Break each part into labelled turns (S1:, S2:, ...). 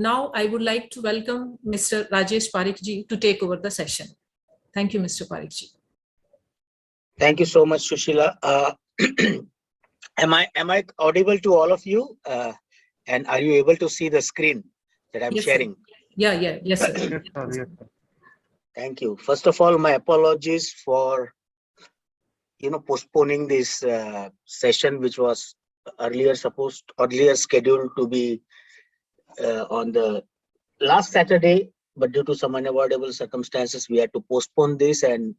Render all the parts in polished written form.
S1: Now I would like to welcome Mr. Rajesh Parikh ji to take over the session. Thank you, Mr. Parikh ji.
S2: Thank you so much, Sushila. Am I audible to all of you? And are you able to see the screen that I'm
S1: Yes,
S2: sharing?
S1: sir. Yes, sir.
S2: Thank you. First of all, my apologies for postponing this session, which was earlier scheduled to be on the last Saturday, but due to some unavoidable circumstances, we had to postpone this. And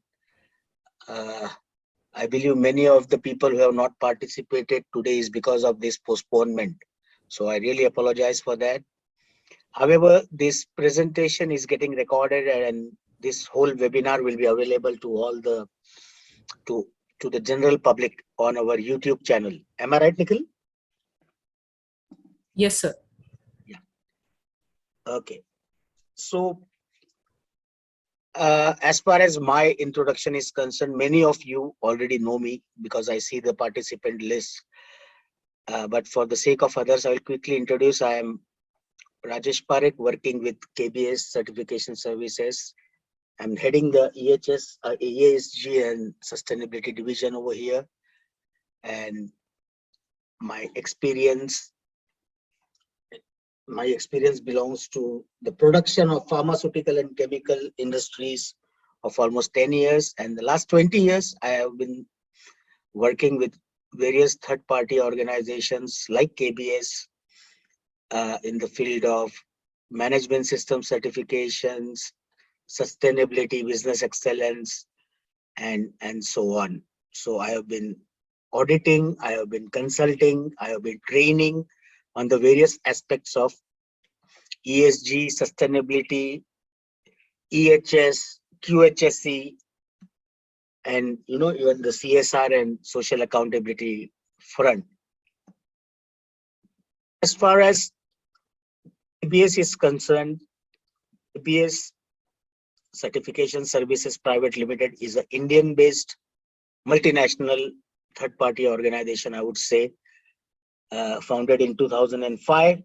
S2: I believe many of the people who have not participated today is because of this postponement. So I really apologize for that. However, this presentation is getting recorded, and this whole webinar will be available to all the to the general public on our YouTube channel. Am I right, Nikhil?
S1: Yes, sir.
S2: Yeah. Okay. So as far as my introduction is concerned, many of you already know me because I see the participant list. But for the sake of others, I will quickly introduce. I am Rajesh Parikh, working with KBS Certification Services. I'm heading the ESG and Sustainability Division over here. And my experience belongs to the production of pharmaceutical and chemical industries of almost 10 years. And the last 20 years, I have been working with various third-party organizations like KBS in the field of management system certifications, sustainability, business excellence, and so on. So I have been auditing, I have been consulting, I have been training on the various aspects of ESG, sustainability, EHS, QHSE, and even the CSR and social accountability front. As far as KBS is concerned, KBS Certification Services Private Limited is an Indian-based multinational third-party organization, I would say, founded in 2005.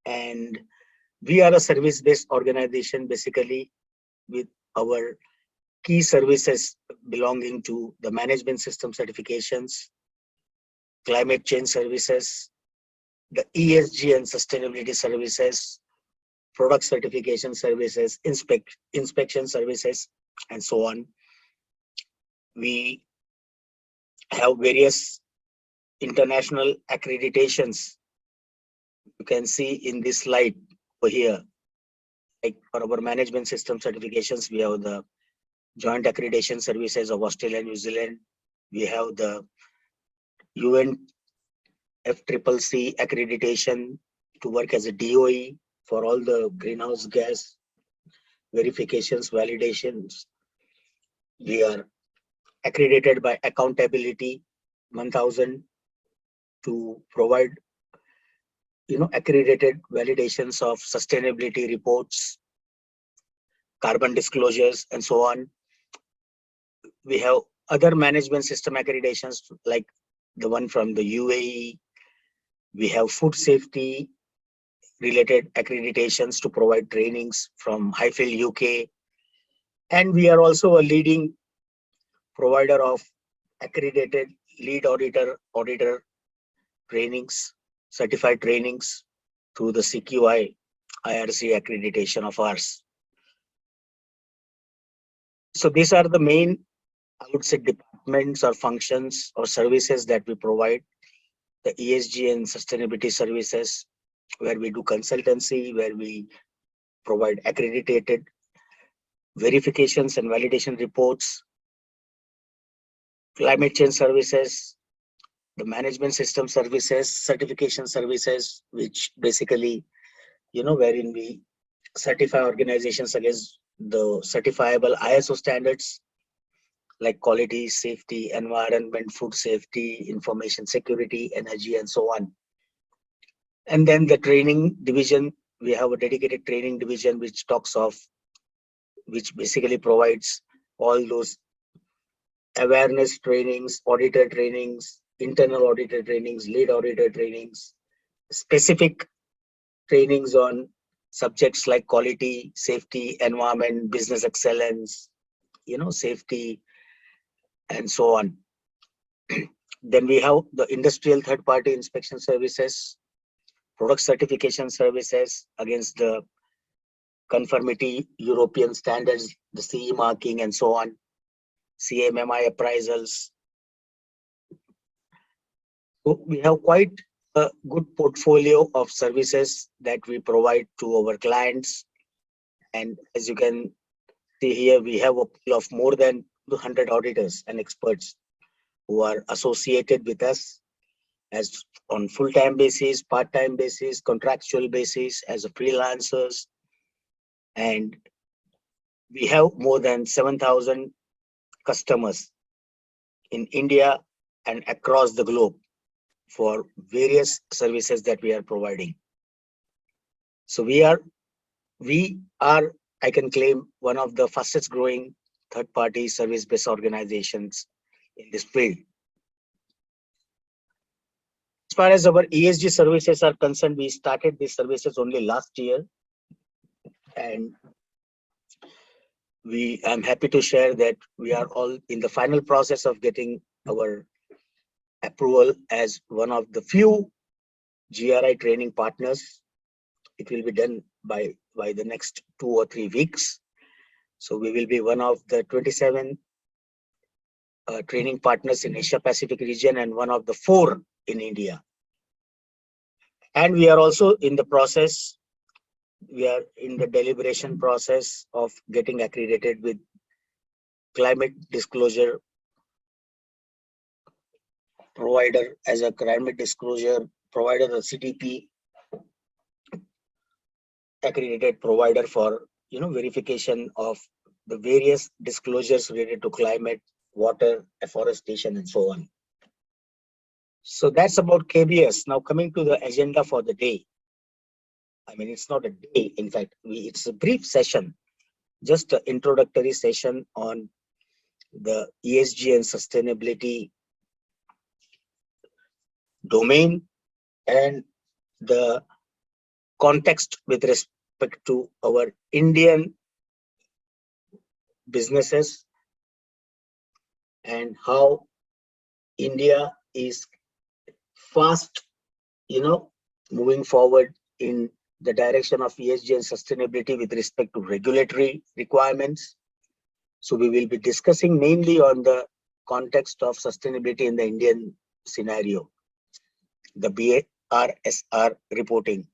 S2: And we are a service-based organization, basically, with our key services belonging to the management system certifications, climate change services, the ESG and sustainability services, product certification services, inspection services, and so on. We have various international accreditations. You can see in this slide over here. Like for our management system certifications, we have the Joint Accreditation Services of Australia and New Zealand. We have the UN FCCC accreditation to work as a DOE for all the greenhouse gas verifications, validations. We are accredited by Accountability 1000 to provide accredited validations of sustainability reports, carbon disclosures, and so on. We have other management system accreditations like the one from the UAE. We have food safety related accreditations to provide trainings from Highfield, UK. And we are also a leading provider of accredited lead auditor trainings, certified trainings through the CQI Irrc accreditation of ours. So these are the main, I would say, departments or functions or services that we provide. The ESG and sustainability services, where we do consultancy, where we provide accredited verifications and validation reports, climate change services, the management system services, certification services, which basically, wherein we certify organizations against the certifiable ISO standards like quality, safety, environment, food safety, information security, energy, and so on. And then the training division, we have a dedicated training division which basically provides all those awareness trainings, auditor trainings, internal auditor trainings, lead auditor trainings, specific trainings on subjects like quality, safety, environment, business excellence, safety, and so on. Then we have the industrial third-party inspection services, product certification services against the conformity European standards, the CE marking, and so on, CMMI appraisals. So we have quite a good portfolio of services that we provide to our clients. And as you can see here, we have a pool of more than 200 auditors and experts who are associated with us as on full-time basis, part-time basis, contractual basis, as a freelancers. And we have more than 7,000 customers in India and across the globe for various services that we are providing. So we are, I can claim, one of the fastest growing third-party service-based organizations in this field. As far as our ESG services are concerned, we started these services only last year, and I'm happy to share that we are all in the final process of getting our approval as one of the few GRI training partners. It will be done by the next 2 or 3 weeks. So we will be one of the 27 training partners in Asia Pacific region and one of the 4 in India. And we are also in the process, we are in the deliberation process of getting accredited with climate disclosure provider, as a climate disclosure provider, the CDP accredited provider for verification of the various disclosures related to climate, water, afforestation, and so on. So that's about KBS. Now coming to the agenda for the day. I mean, it's not a day, in fact, it's a brief session, just an introductory session on the ESG and sustainability domain and the context with respect to our Indian businesses and how India is fast, moving forward in the direction of ESG and sustainability with respect to regulatory requirements. So we will be discussing mainly on the context of sustainability in the Indian scenario, the BRSR reporting.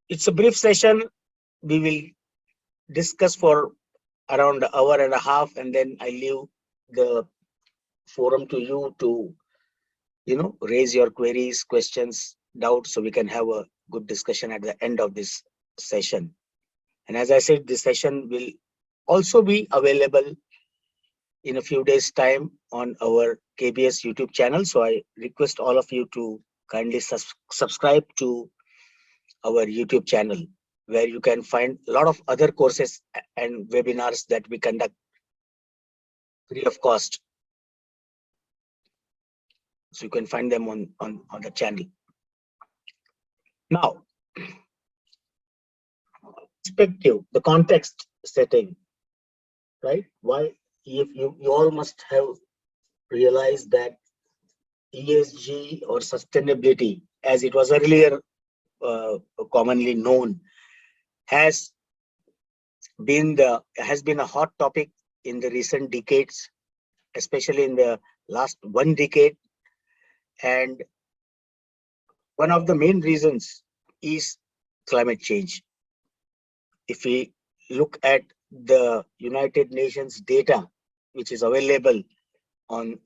S2: It's a brief session. We will discuss for around an hour and a half, and then I leave the forum to you to, raise your queries, questions, doubts, so we can have a good discussion at the end of this session. And as I said, this session will also be available in a few days' time on our KBS YouTube channel. So I request all of you to kindly subscribe to our YouTube channel, where you can find a lot of other courses and webinars that we conduct free of cost. So you can find them on the channel. Now, perspective, the context setting, right? Why, if you all must have realized that ESG or sustainability, as it was earlier commonly known, has been a hot topic in the recent decades, especially in the last 1 decade. And one of the main reasons is climate change. If we look at the United Nations data, which is available on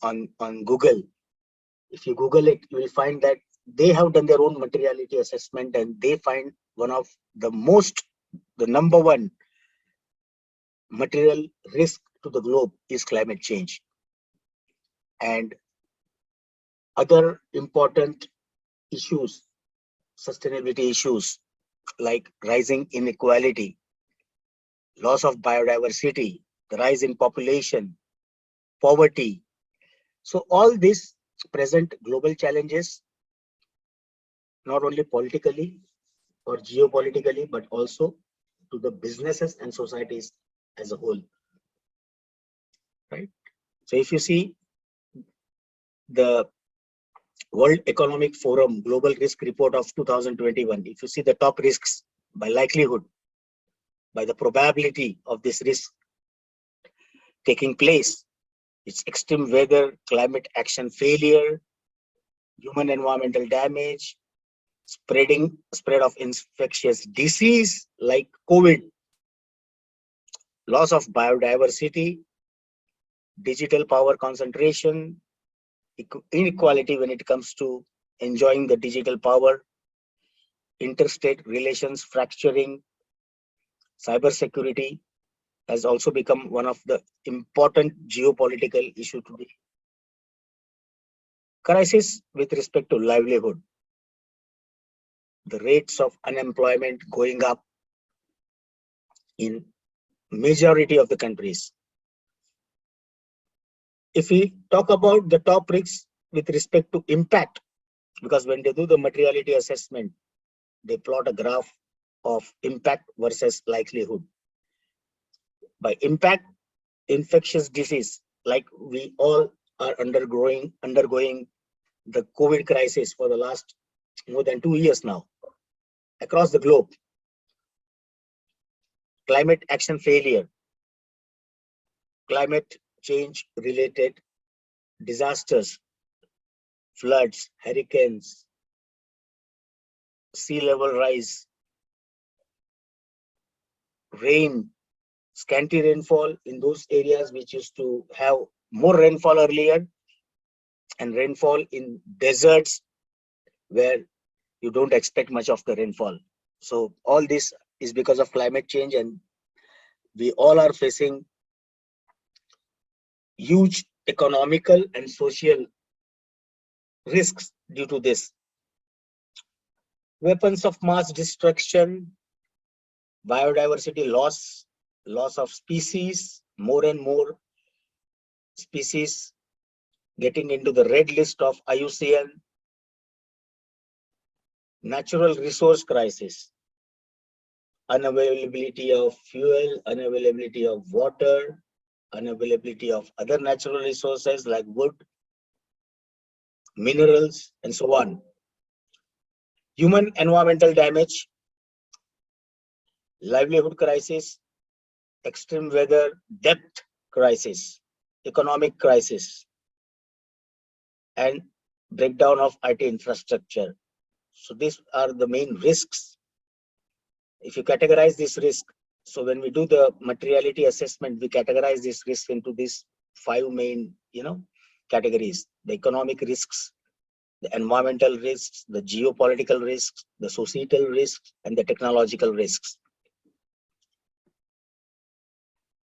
S2: Google, if you Google it, you will find that they have done their own materiality assessment, and they find one of the number 1 material risk to the globe is climate change. And other important issues, sustainability issues, like rising inequality, loss of biodiversity, the rise in population, poverty. So all these present global challenges, not only politically, or geopolitically, but also to the businesses and societies as a whole, right? So if you see the World Economic Forum Global Risk Report of 2021, if you see the top risks by likelihood, by the probability of this risk taking place, it's extreme weather, climate action failure, human environmental damage, spread of infectious disease like COVID, loss of biodiversity, digital power concentration, inequality when it comes to enjoying the digital power, interstate relations fracturing, cybersecurity has also become one of the important geopolitical issue today. Crisis with respect to livelihood, the rates of unemployment going up in majority of the countries. If we talk about the top risks with respect to impact, because when they do the materiality assessment, they plot a graph of impact versus likelihood. By impact, infectious disease, like we all are undergoing the COVID crisis for the last more than 2 years now across the globe. Climate action failure, climate change related disasters, floods, hurricanes, sea level rise, rain, scanty rainfall in those areas which used to have more rainfall earlier, and rainfall in deserts where you don't expect much of the rainfall. So all this is because of climate change, and we all are facing huge economical and social risks due to this. Weapons of mass destruction, biodiversity loss, loss of species, more and more species getting into the red list of IUCN, natural resource crisis, unavailability of fuel, unavailability of water, unavailability of other natural resources like wood, minerals, and so on. Human environmental damage, livelihood crisis, extreme weather, debt crisis, economic crisis, and breakdown of IT infrastructure. So these are the main risks. If you categorize this risk, so when we do the materiality assessment, we categorize this risk into these 5 main, categories: the economic risks, the environmental risks, the geopolitical risks, the societal risks, and the technological risks.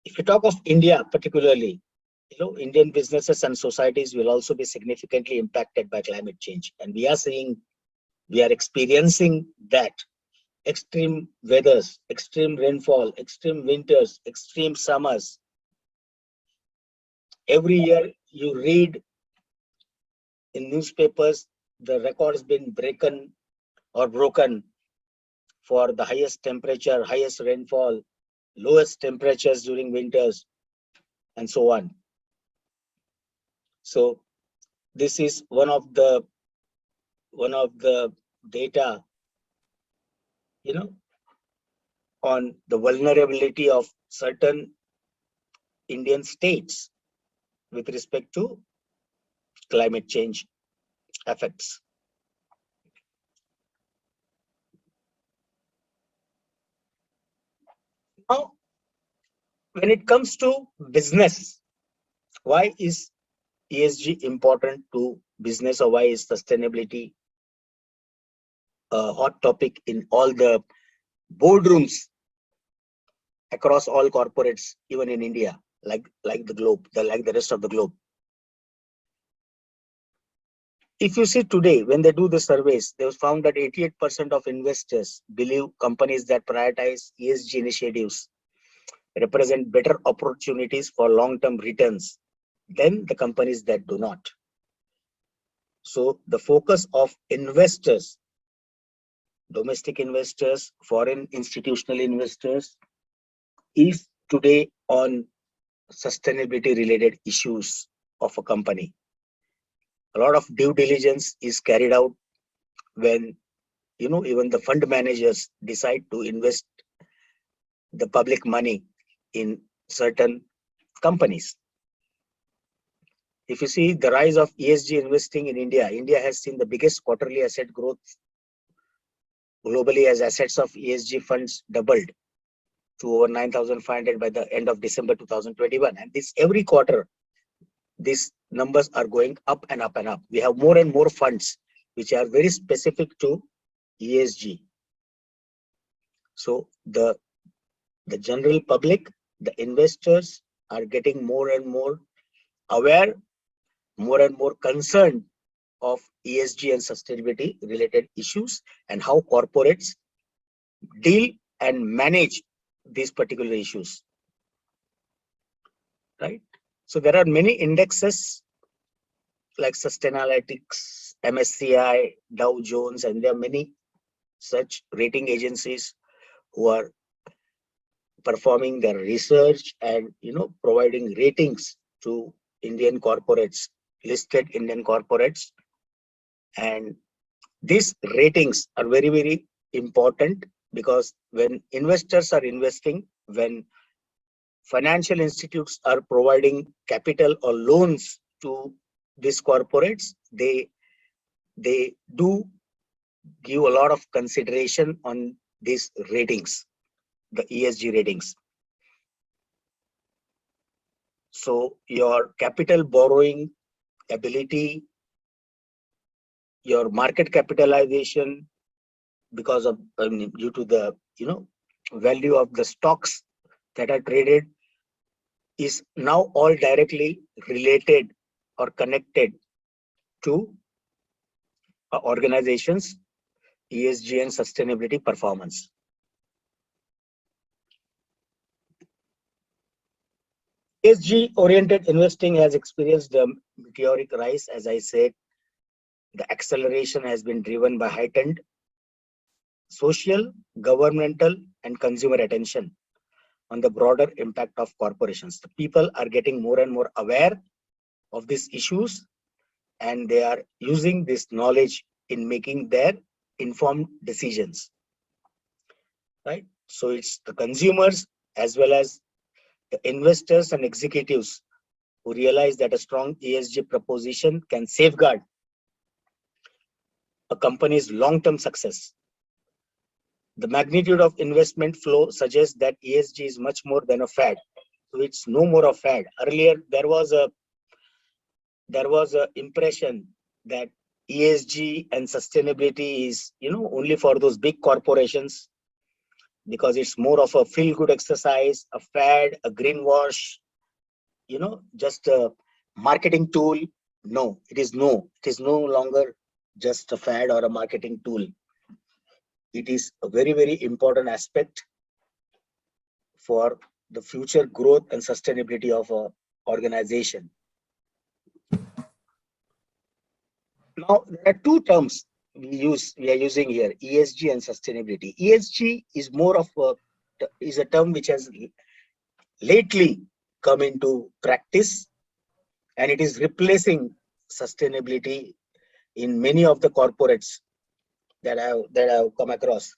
S2: If you talk of India particularly, Indian businesses and societies will also be significantly impacted by climate change. And we are experiencing that. Extreme weathers, extreme rainfall, extreme winters, extreme summers. Every year you read in newspapers, the record has been broken for the highest temperature, highest rainfall, lowest temperatures during winters, and so on. So this is one of the data, on the vulnerability of certain Indian states with respect to climate change effects. Now, when it comes to business, why is ESG important to business, or why is sustainability a hot topic in all the boardrooms across all corporates, even in India, like the globe, like the rest of the globe? If you see today, when they do the surveys, they have found that 88% of investors believe companies that prioritize ESG initiatives represent better opportunities for long-term returns than the companies that do not. So the focus of investors domestic investors, foreign institutional investors, is today on sustainability related issues of a company. A lot of due diligence is carried out when even the fund managers decide to invest the public money in certain companies. If you see the rise of ESG investing in India, India has seen the biggest quarterly asset growth globally as assets of ESG funds doubled to over 9,500 by the end of December 2021. And this every quarter, these numbers are going up and up and up. We have more and more funds which are very specific to ESG. So the general public, the investors are getting more and more aware, more and more concerned of ESG and sustainability related issues and how corporates deal and manage these particular issues, right? So there are many indexes like Sustainalytics, MSCI, Dow Jones, and there are many such rating agencies who are performing their research and providing ratings to Indian corporates, listed Indian corporates. And these ratings are very, very important because when investors are investing, when financial institutes are providing capital or loans to these corporates, they do give a lot of consideration on these ratings, the ESG ratings. So your capital borrowing ability, your market capitalization, because of due to the value of the stocks that are traded, is now all directly related or connected to organizations' ESG and sustainability performance. ESG oriented investing has experienced a meteoric rise. As I said, the acceleration has been driven by heightened social, governmental, and consumer attention on the broader impact of corporations. The people are getting more and more aware of these issues, and they are using this knowledge in making their informed decisions, right? So it's the consumers as well as the investors and executives who realize that a strong ESG proposition can safeguard a company's long-term success. The magnitude of investment flow suggests that ESG is much more than a fad. So it's no more a fad. Earlier, there was a impression that ESG and sustainability is only for those big corporations because it's more of a feel-good exercise, a fad, a greenwash, just a marketing tool. No, it is no longer just a fad or a marketing tool. It is a very, very important aspect for the future growth and sustainability of an organization. Now, there are two terms we are using here: ESG and sustainability. ESG is more of a term which has lately come into practice, and it is replacing sustainability in many of the corporates that I've come across.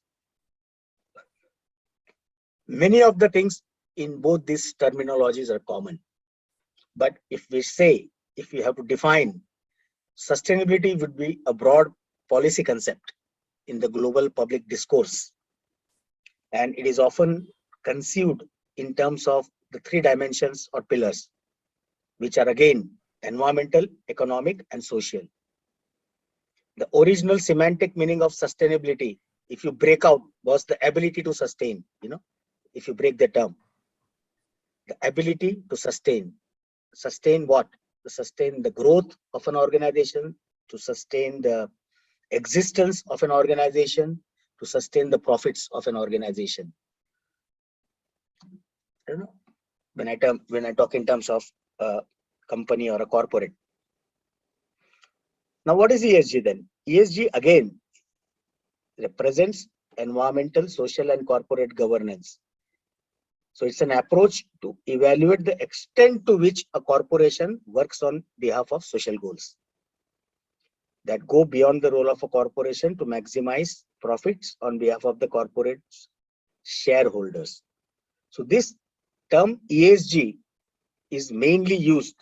S2: Many of the things in both these terminologies are common, but if we have to define, sustainability would be a broad policy concept in the global public discourse, and it is often conceived in terms of the three dimensions or pillars, which are again environmental, economic, and social. The original semantic meaning of sustainability, if you break out, was the ability to sustain. If you break the term, the ability to sustain what? To sustain the growth of an organization, to sustain the existence of an organization, to sustain the profits of an organization. When I talk in terms of a company or a corporate. Now, what is ESG then? ESG again represents environmental, social, and corporate governance. So it's an approach to evaluate the extent to which a corporation works on behalf of social goals that go beyond the role of a corporation to maximize profits on behalf of the corporate's shareholders. So this term ESG is mainly used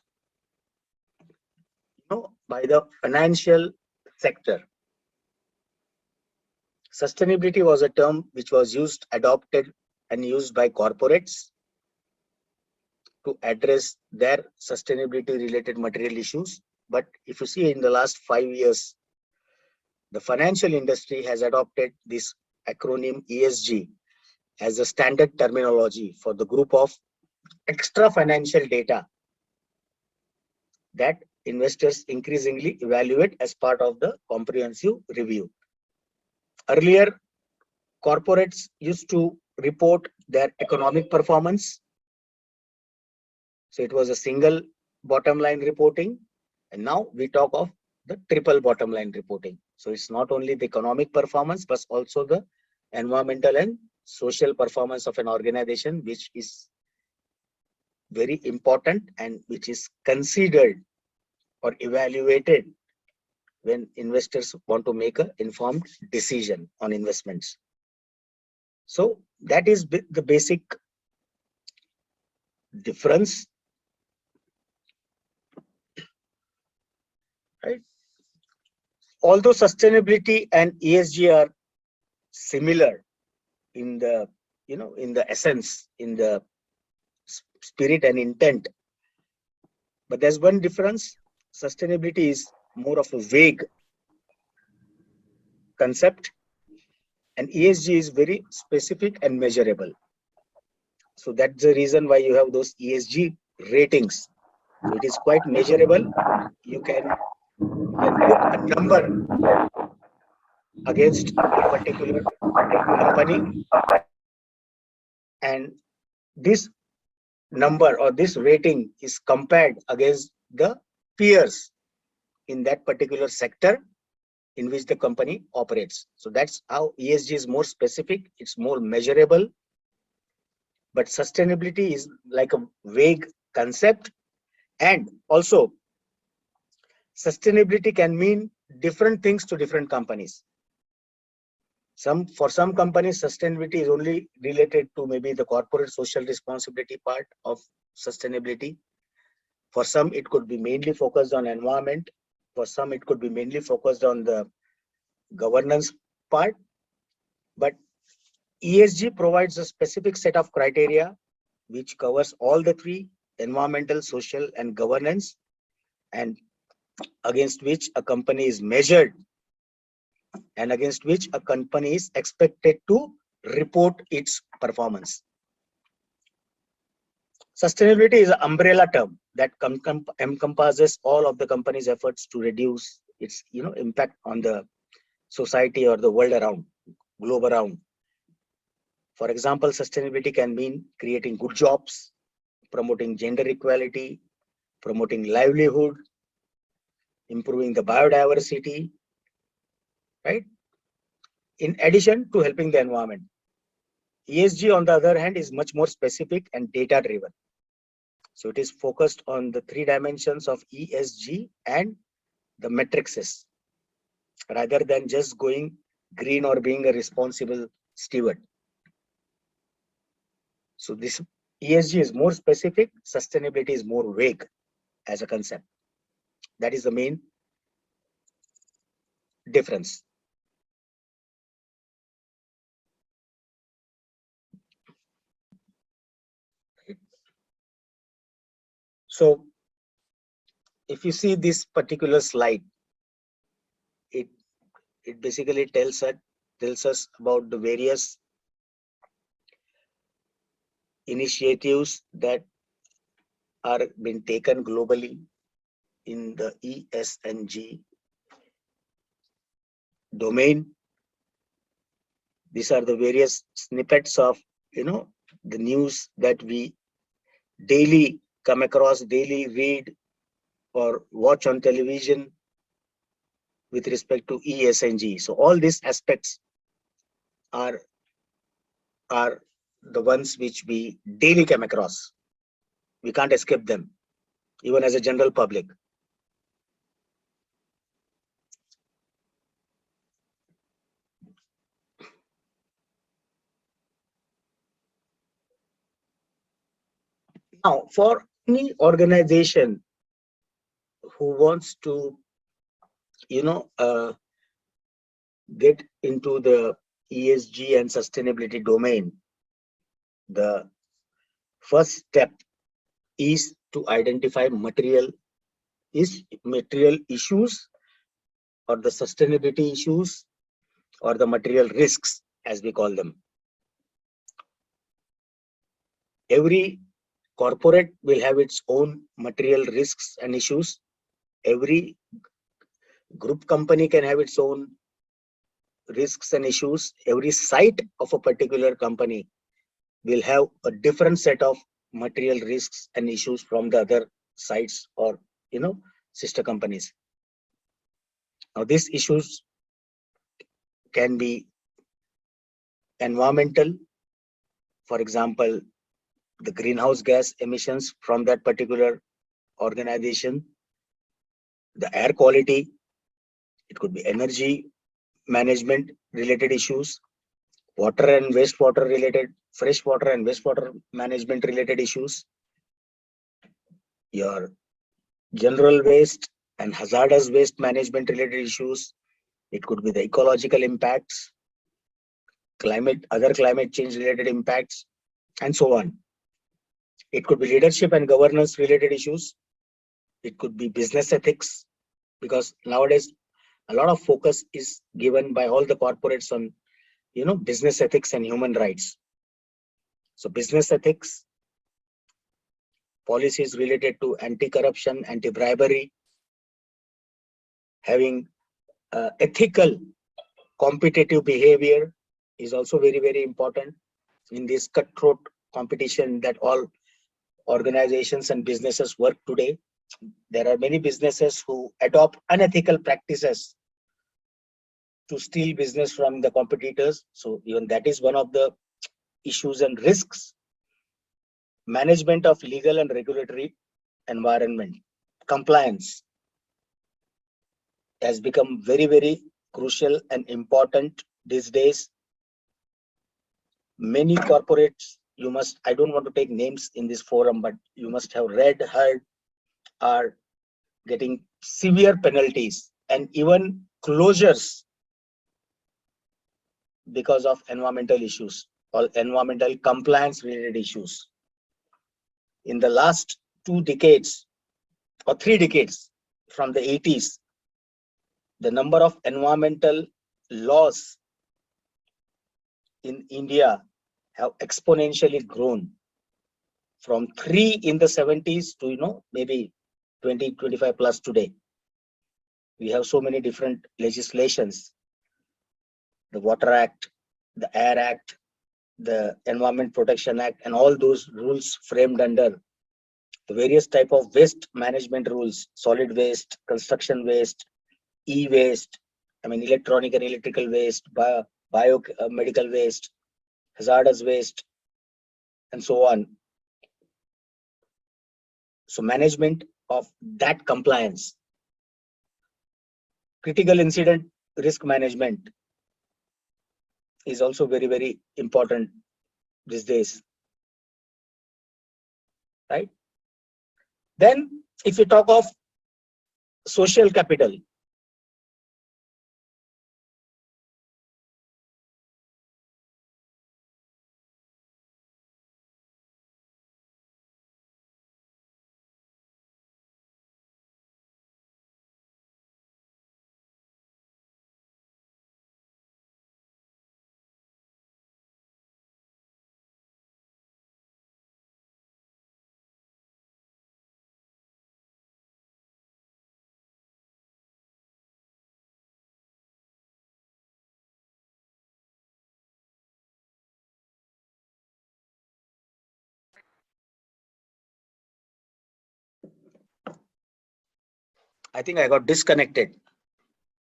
S2: by the financial sector. Sustainability was a term which was adopted and used by corporates to address their sustainability related material issues. But if you see in the last 5 years, the financial industry has adopted this acronym ESG as a standard terminology for the group of extra financial data that investors increasingly evaluate as part of the comprehensive review. Earlier, corporates used to report their economic performance. So it was a single bottom line reporting. And now we talk of the triple bottom line reporting. So it's not only the economic performance, but also the environmental and social performance of an organization, which is very important and which is considered or evaluated when investors want to make an informed decision on investments. So that is the basic difference, right? Although sustainability and ESG are similar in the, in the essence, in the spirit and intent, but there's one difference. Sustainability is more of a vague concept, and ESG is very specific and measurable. So that's the reason why you have those ESG ratings. So it is quite measurable. You can put a number against a particular company, and this number or this rating is compared against the peers in that particular sector in which the company operates. So that's how ESG is more specific, it's more measurable. But sustainability is like a vague concept, and also sustainability can mean different things to different companies. For some companies, sustainability is only related to maybe the corporate social responsibility part of sustainability. For some, it could be mainly focused on environment. For some, it could be mainly focused on the governance part. But ESG provides a specific set of criteria which covers all the three: environmental, social, and governance, and against which a company is measured and against which a company is expected to report its performance. Sustainability is an umbrella term that encompasses all of the company's efforts to reduce its impact on the society or the world around, globe around. For example, sustainability can mean creating good jobs, promoting gender equality, promoting livelihood, improving the biodiversity, right? In addition to helping the environment. ESG, on the other hand, is much more specific and data driven. So it is focused on the three dimensions of ESG and the matrices, rather than just going green or being a responsible steward. So this ESG is more specific, sustainability is more vague as a concept. That is the main difference. So if you see this particular slide, it basically tells us about the various initiatives that are being taken globally in the ESG domain. These are the various snippets of the news that we daily come across, daily read or watch on television with respect to ESG. So all these aspects are the ones which we daily come across. We can't escape them, even as a general public. Now, for any organization who wants to, get into the ESG and sustainability domain, the first step is to identify material issues, or the sustainability issues, or the material risks, as we call them. Every corporate will have its own material risks and issues. Every group company can have its own risks and issues. Every site of a particular company will have a different set of material risks and issues from the other sites or sister companies. Now these issues can be environmental, for example, the greenhouse gas emissions from that particular organization, the air quality, it could be energy management related issues, water and wastewater related, freshwater and wastewater management related issues, your general waste and hazardous waste management related issues. It could be the ecological impacts, other climate change related impacts, and so on. It could be leadership and governance related issues. It could be business ethics, because nowadays a lot of focus is given by all the corporates on business ethics and human rights. So business ethics, policies related to anti-corruption, anti-bribery, having ethical competitive behavior is also very, very important in this cutthroat competition that all organizations and businesses work today. There are many businesses who adopt unethical practices to steal business from the competitors. So even that is one of the issues and risks. Management of legal and regulatory environment. Compliance has become very, very crucial and important these days. Many corporates, I don't want to take names in this forum, but you must have read, heard, are getting severe penalties and even closures because of environmental issues or environmental compliance related issues. In the last 2 decades or 3 decades, from the 80s, the number of environmental laws in India have exponentially grown from 3 in the 70s to maybe 20-25 plus today. We have so many different legislations: the Water Act, the Air Act, the Environment Protection Act, and all those rules framed under the various type of waste management rules: solid waste, construction waste, e-waste, electronic and electrical waste, biomedical waste, hazardous waste, and so on. So management of that compliance, critical incident risk management is also very, very important these days, right? Then if you talk of social capital, I think I got disconnected.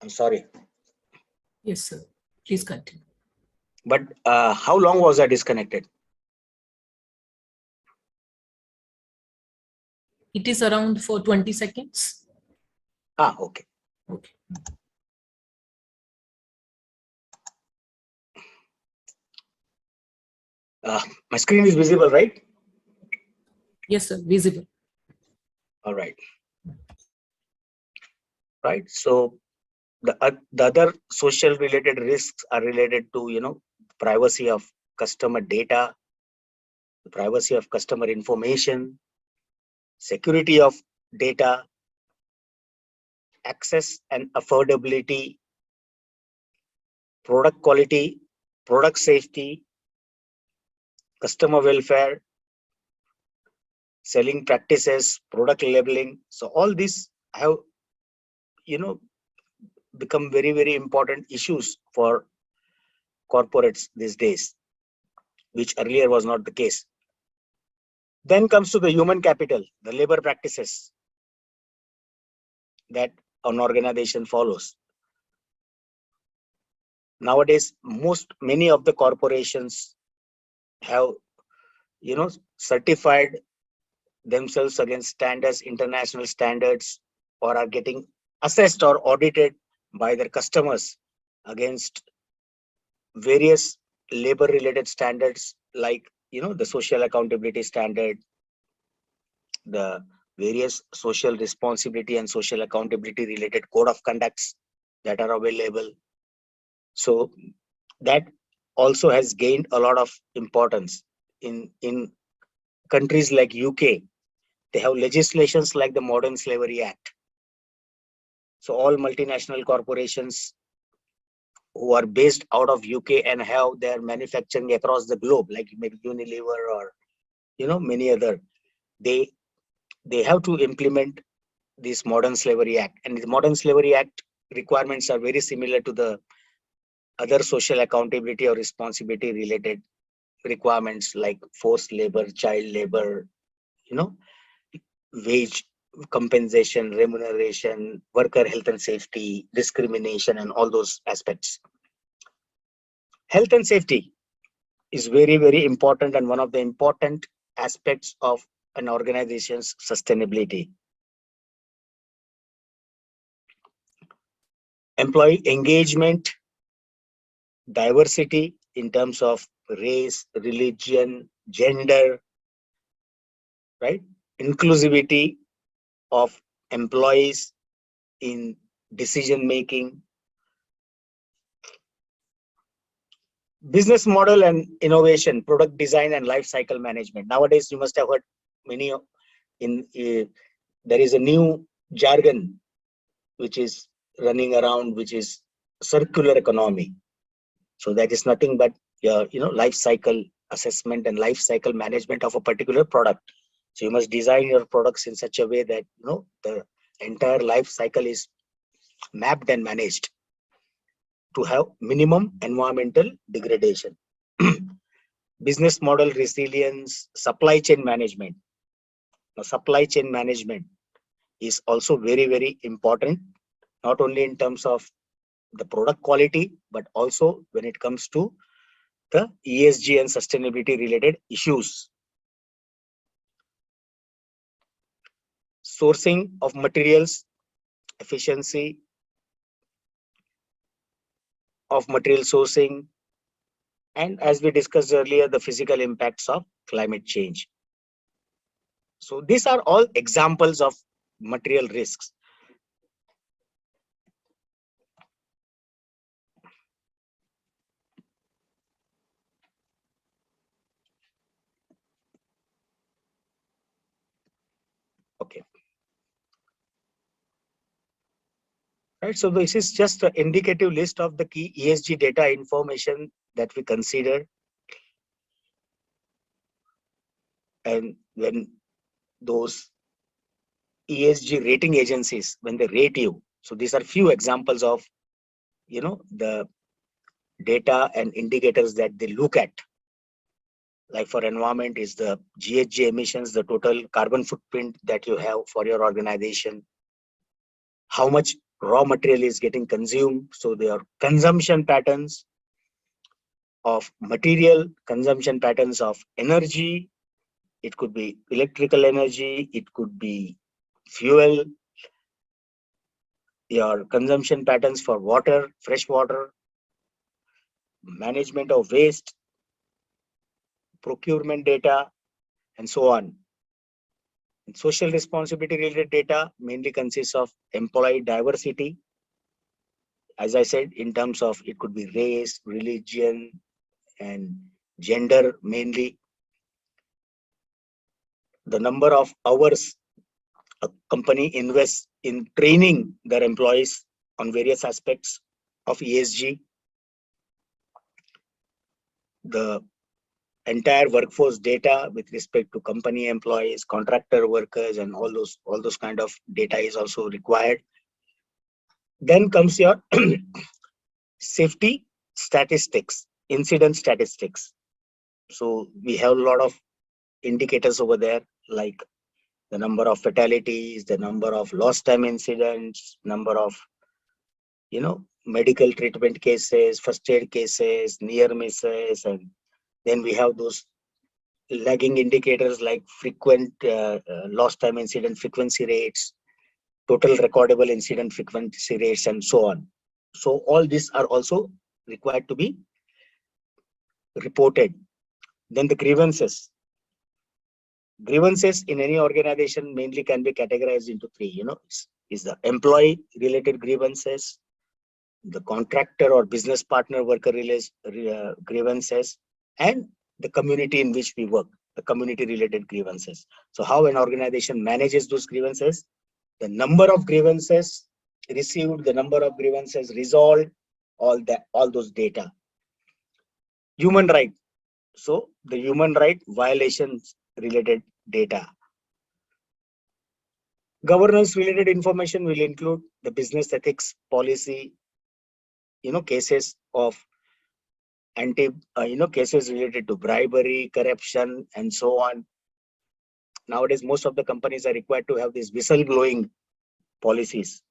S2: I'm sorry.
S1: Yes, sir. Please continue.
S2: But how long was I disconnected?
S1: It is around for 20 seconds.
S2: Okay.
S1: Okay.
S2: My screen is visible, right?
S1: Yes, sir. Visible.
S2: All right. Right. So the other social related risks are related to, privacy of customer data, the privacy of customer information, security of data, access and affordability, product quality, product safety, customer welfare, selling practices, product labeling. So all these have, become very, very important issues for corporates these days, which earlier was not the case. Then comes to the human capital, the labor practices that an organization follows. Nowadays, many of the corporations have, certified themselves against standards, international standards, or are getting assessed or audited by their customers against various labor related standards, like, the social accountability standard, the various social responsibility and social accountability related code of conducts that are available. So that also has gained a lot of importance in countries like UK. They have legislations like the Modern Slavery Act. So all multinational corporations who are based out of UK and have their manufacturing across the globe, like maybe Unilever or many other, they have to implement this Modern Slavery Act. And the Modern Slavery Act requirements are very similar to the other social accountability or responsibility related requirements like forced labor, child labor, wage compensation, remuneration, worker health and safety, discrimination, and all those aspects. Health and safety is very, very important and one of the important aspects of an organization's sustainability. Employee engagement, diversity in terms of race, religion, gender, right? Inclusivity of employees in decision making, business model and innovation, product design and life cycle management. Nowadays, you must have heard many there is a new jargon which is running around, which is circular economy. So that is nothing but life cycle assessment and life cycle management of a particular product. So you must design your products in such a way that the entire life cycle is mapped and managed to have minimum environmental degradation. Business model resilience, supply chain management. Now, supply chain management is also very, very important, not only in terms of the product quality, but also when it comes to the ESG and sustainability related issues. Sourcing of materials, efficiency of material sourcing, and as we discussed earlier, the physical impacts of climate change. So these are all examples of material risks. Okay. Right. So this is just an indicative list of the key ESG data information that we consider. And when those ESG rating agencies, when they rate you, so these are few examples of, the data and indicators that they look at. Like for environment is the GHG emissions, the total carbon footprint that you have for your organization, how much raw material is getting consumed, so their consumption patterns, of material, consumption patterns of energy. It could be electrical energy, it could be fuel, your consumption patterns for water, fresh water, management of waste, procurement data, and so on. And social responsibility related data mainly consists of employee diversity. As I said, in terms of it could be race, religion, and gender mainly. The number of hours a company invests in training their employees on various aspects of ESG. The entire workforce data with respect to company employees, contractor workers, and all those kind of data is also required. Then comes your safety statistics, incident statistics. So we have a lot of indicators over there, like the number of fatalities, the number of lost time incidents, number of medical treatment cases, first aid cases, near misses, and then we have those lagging indicators like frequent lost time incident frequency rates, total recordable incident frequency rates, and so on. So all these are also required to be reported. Then the grievances. Grievances in any organization mainly can be categorized into three. Is the employee related grievances, the contractor or business partner worker grievances, and the community in which we work, the community related grievances. So how an organization manages those grievances, the number of grievances received, the number of grievances resolved, all those data. Human right. So the human right violations related data. Governance related information will include the business ethics policy, cases of cases related to bribery, corruption, and so on. Nowadays, most of the companies are required to have these whistleblowing policies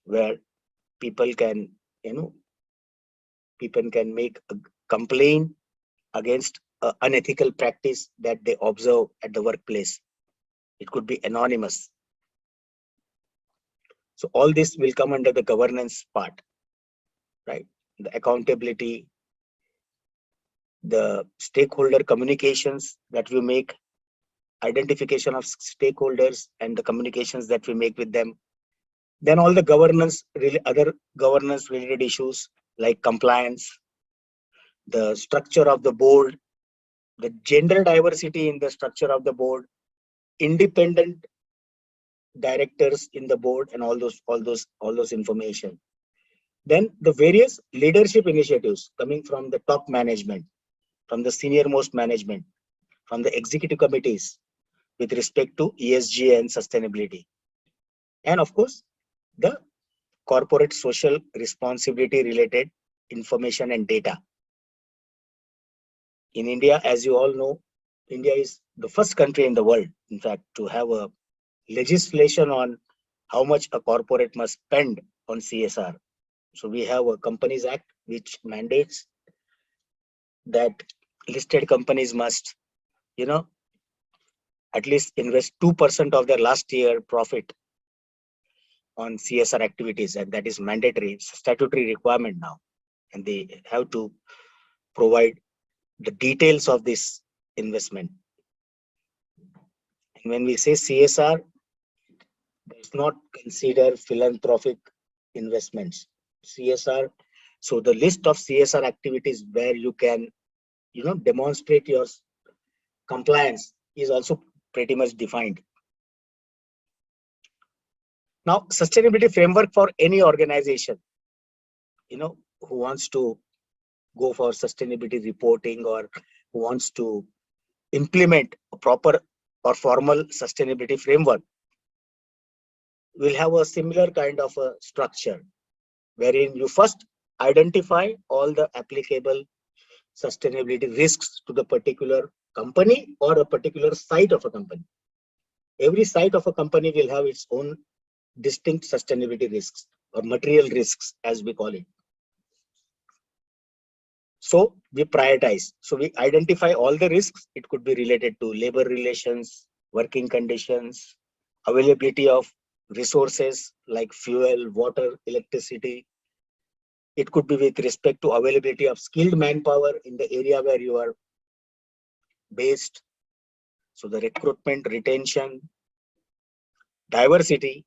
S2: where people can make a complaint against unethical practice that they observe at the workplace. It could be anonymous. So all this will come under the governance part, right? The accountability, the stakeholder communications that we make, identification of stakeholders and the communications that we make with them. Then all the other governance related issues like compliance, the structure of the board, the gender diversity in the structure of the board, independent directors in the board, and all those information. Then the various leadership initiatives coming from the top management, from the senior most management, from the executive committees with respect to ESG and sustainability. And of course, the corporate social responsibility related information and data. In India, as you all know, India is the first country in the world, in fact, to have a legislation on how much a corporate must spend on CSR. So we have a Companies Act which mandates that listed companies must, at least invest 2% of their last year profit on CSR activities, and that is mandatory, statutory requirement now. And they have to provide the details of this investment. And when we say CSR, does not consider philanthropic investments. CSR, so the list of CSR activities where you can, demonstrate your compliance is also pretty much defined. Now, sustainability framework for any organization, who wants to go for sustainability reporting or who wants to implement a proper or formal sustainability framework will have a similar kind of a structure wherein you first identify all the applicable sustainability risks to the particular company or a particular site of a company. Every site of a company will have its own distinct sustainability risks or material risks, as we call it. So we prioritize. So we identify all the risks. It could be related to labor relations, working conditions, availability of resources like fuel, water, electricity. It could be with respect to availability of skilled manpower in the area where you are based. So the recruitment, retention, diversity.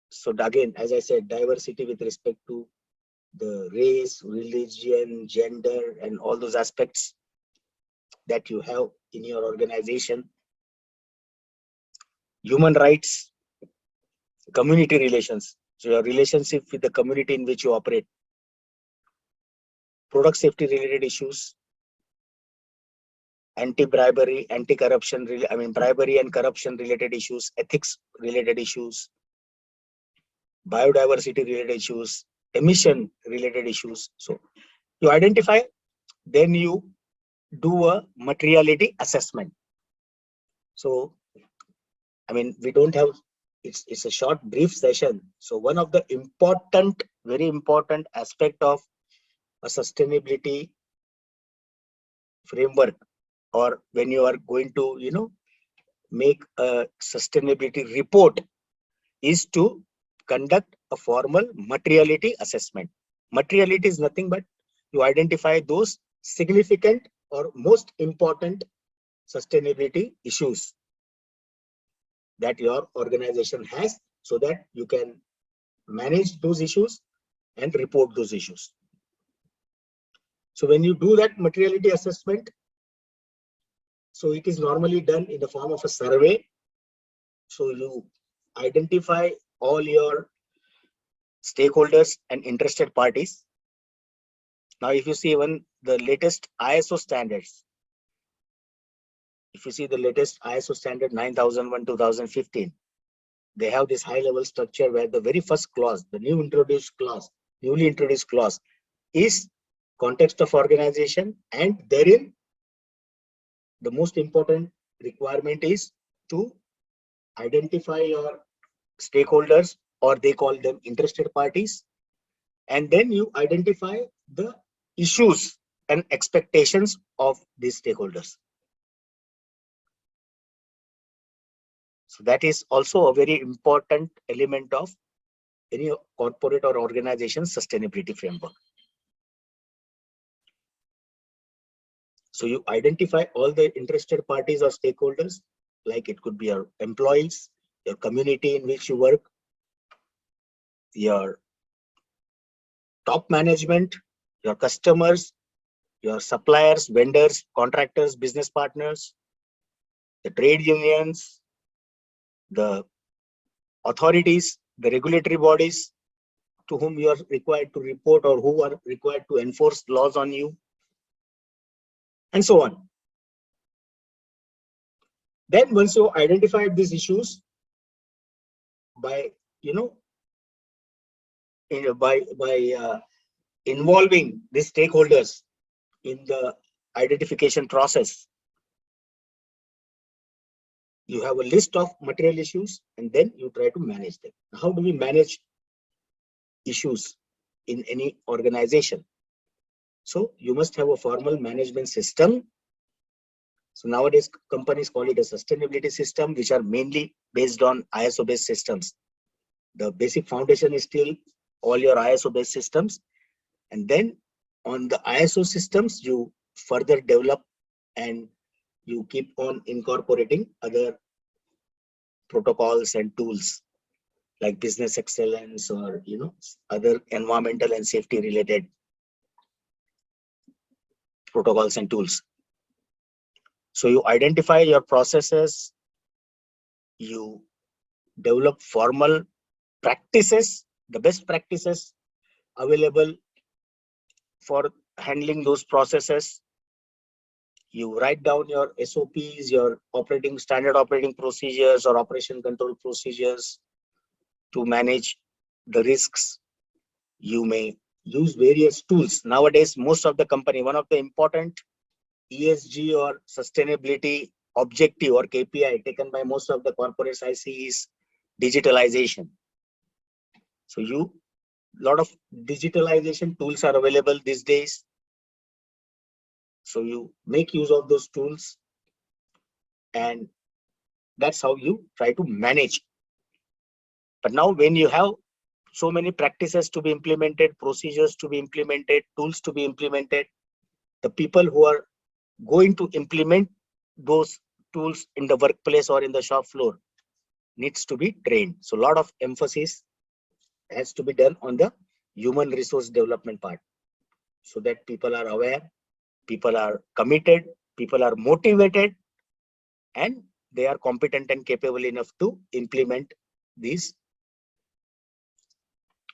S2: So again, as I said, diversity with respect to the race, religion, gender, and all those aspects that you have in your organization. Human rights, community relations. So your relationship with the community in which you operate. Product safety related issues, anti-bribery, anti-corruption, bribery and corruption related issues, ethics related issues, biodiversity related issues, emission related issues. So you identify, then you do a materiality assessment. So, we don't have, it's a short, brief session. So one of the important, very important aspect of a sustainability framework, or when you are going to, make a sustainability report, is to conduct a formal materiality assessment. Materiality is nothing but you identify those significant or most important sustainability issues that your organization has, so that you can manage those issues and report those issues. So when you do that materiality assessment, so it is normally done in the form of a survey. So you identify all your stakeholders and interested parties. Now, if you see even the latest ISO standards, if you see the latest ISO standard 9001-2015, they have this high level structure where the very first clause, the newly introduced clause is context of organization, and therein the most important requirement is to identify your stakeholders, or they call them interested parties, and then you identify the issues and expectations of these stakeholders. So that is also a very important element of any corporate or organization sustainability framework. So you identify all the interested parties or stakeholders, like it could be your employees, your community in which you work, your top management, your customers, your suppliers, vendors, contractors, business partners, the trade unions, the authorities, the regulatory bodies to whom you are required to report or who are required to enforce laws on you, and so on. Then once you identify these issues by involving the stakeholders in the identification process, you have a list of material issues, and then you try to manage them. How do we manage issues in any organization? So you must have a formal management system. So nowadays companies call it a sustainability system, which are mainly based on ISO based systems. The basic foundation is still all your ISO based systems, and then on the ISO systems you further develop and you keep on incorporating other protocols and tools like business excellence, or other environmental and safety related protocols and tools. So you identify your processes, you develop formal practices, the best practices available for handling those processes. You write down your SOPs, your standard operating procedures or operation control procedures to manage the risks. You may use various tools. Nowadays, most of the company, one of the important ESG or sustainability objective or KPI taken by most of the corporates I see is digitalization. So lot of digitalization tools are available these days. So you make use of those tools, and that's how you try to manage. But now when you have so many practices to be implemented, procedures to be implemented, tools to be implemented, the people who are going to implement those tools in the workplace or in the shop floor needs to be trained. So a lot of emphasis has to be done on the human resource development part, so that people are aware, people are committed, people are motivated, and they are competent and capable enough to implement these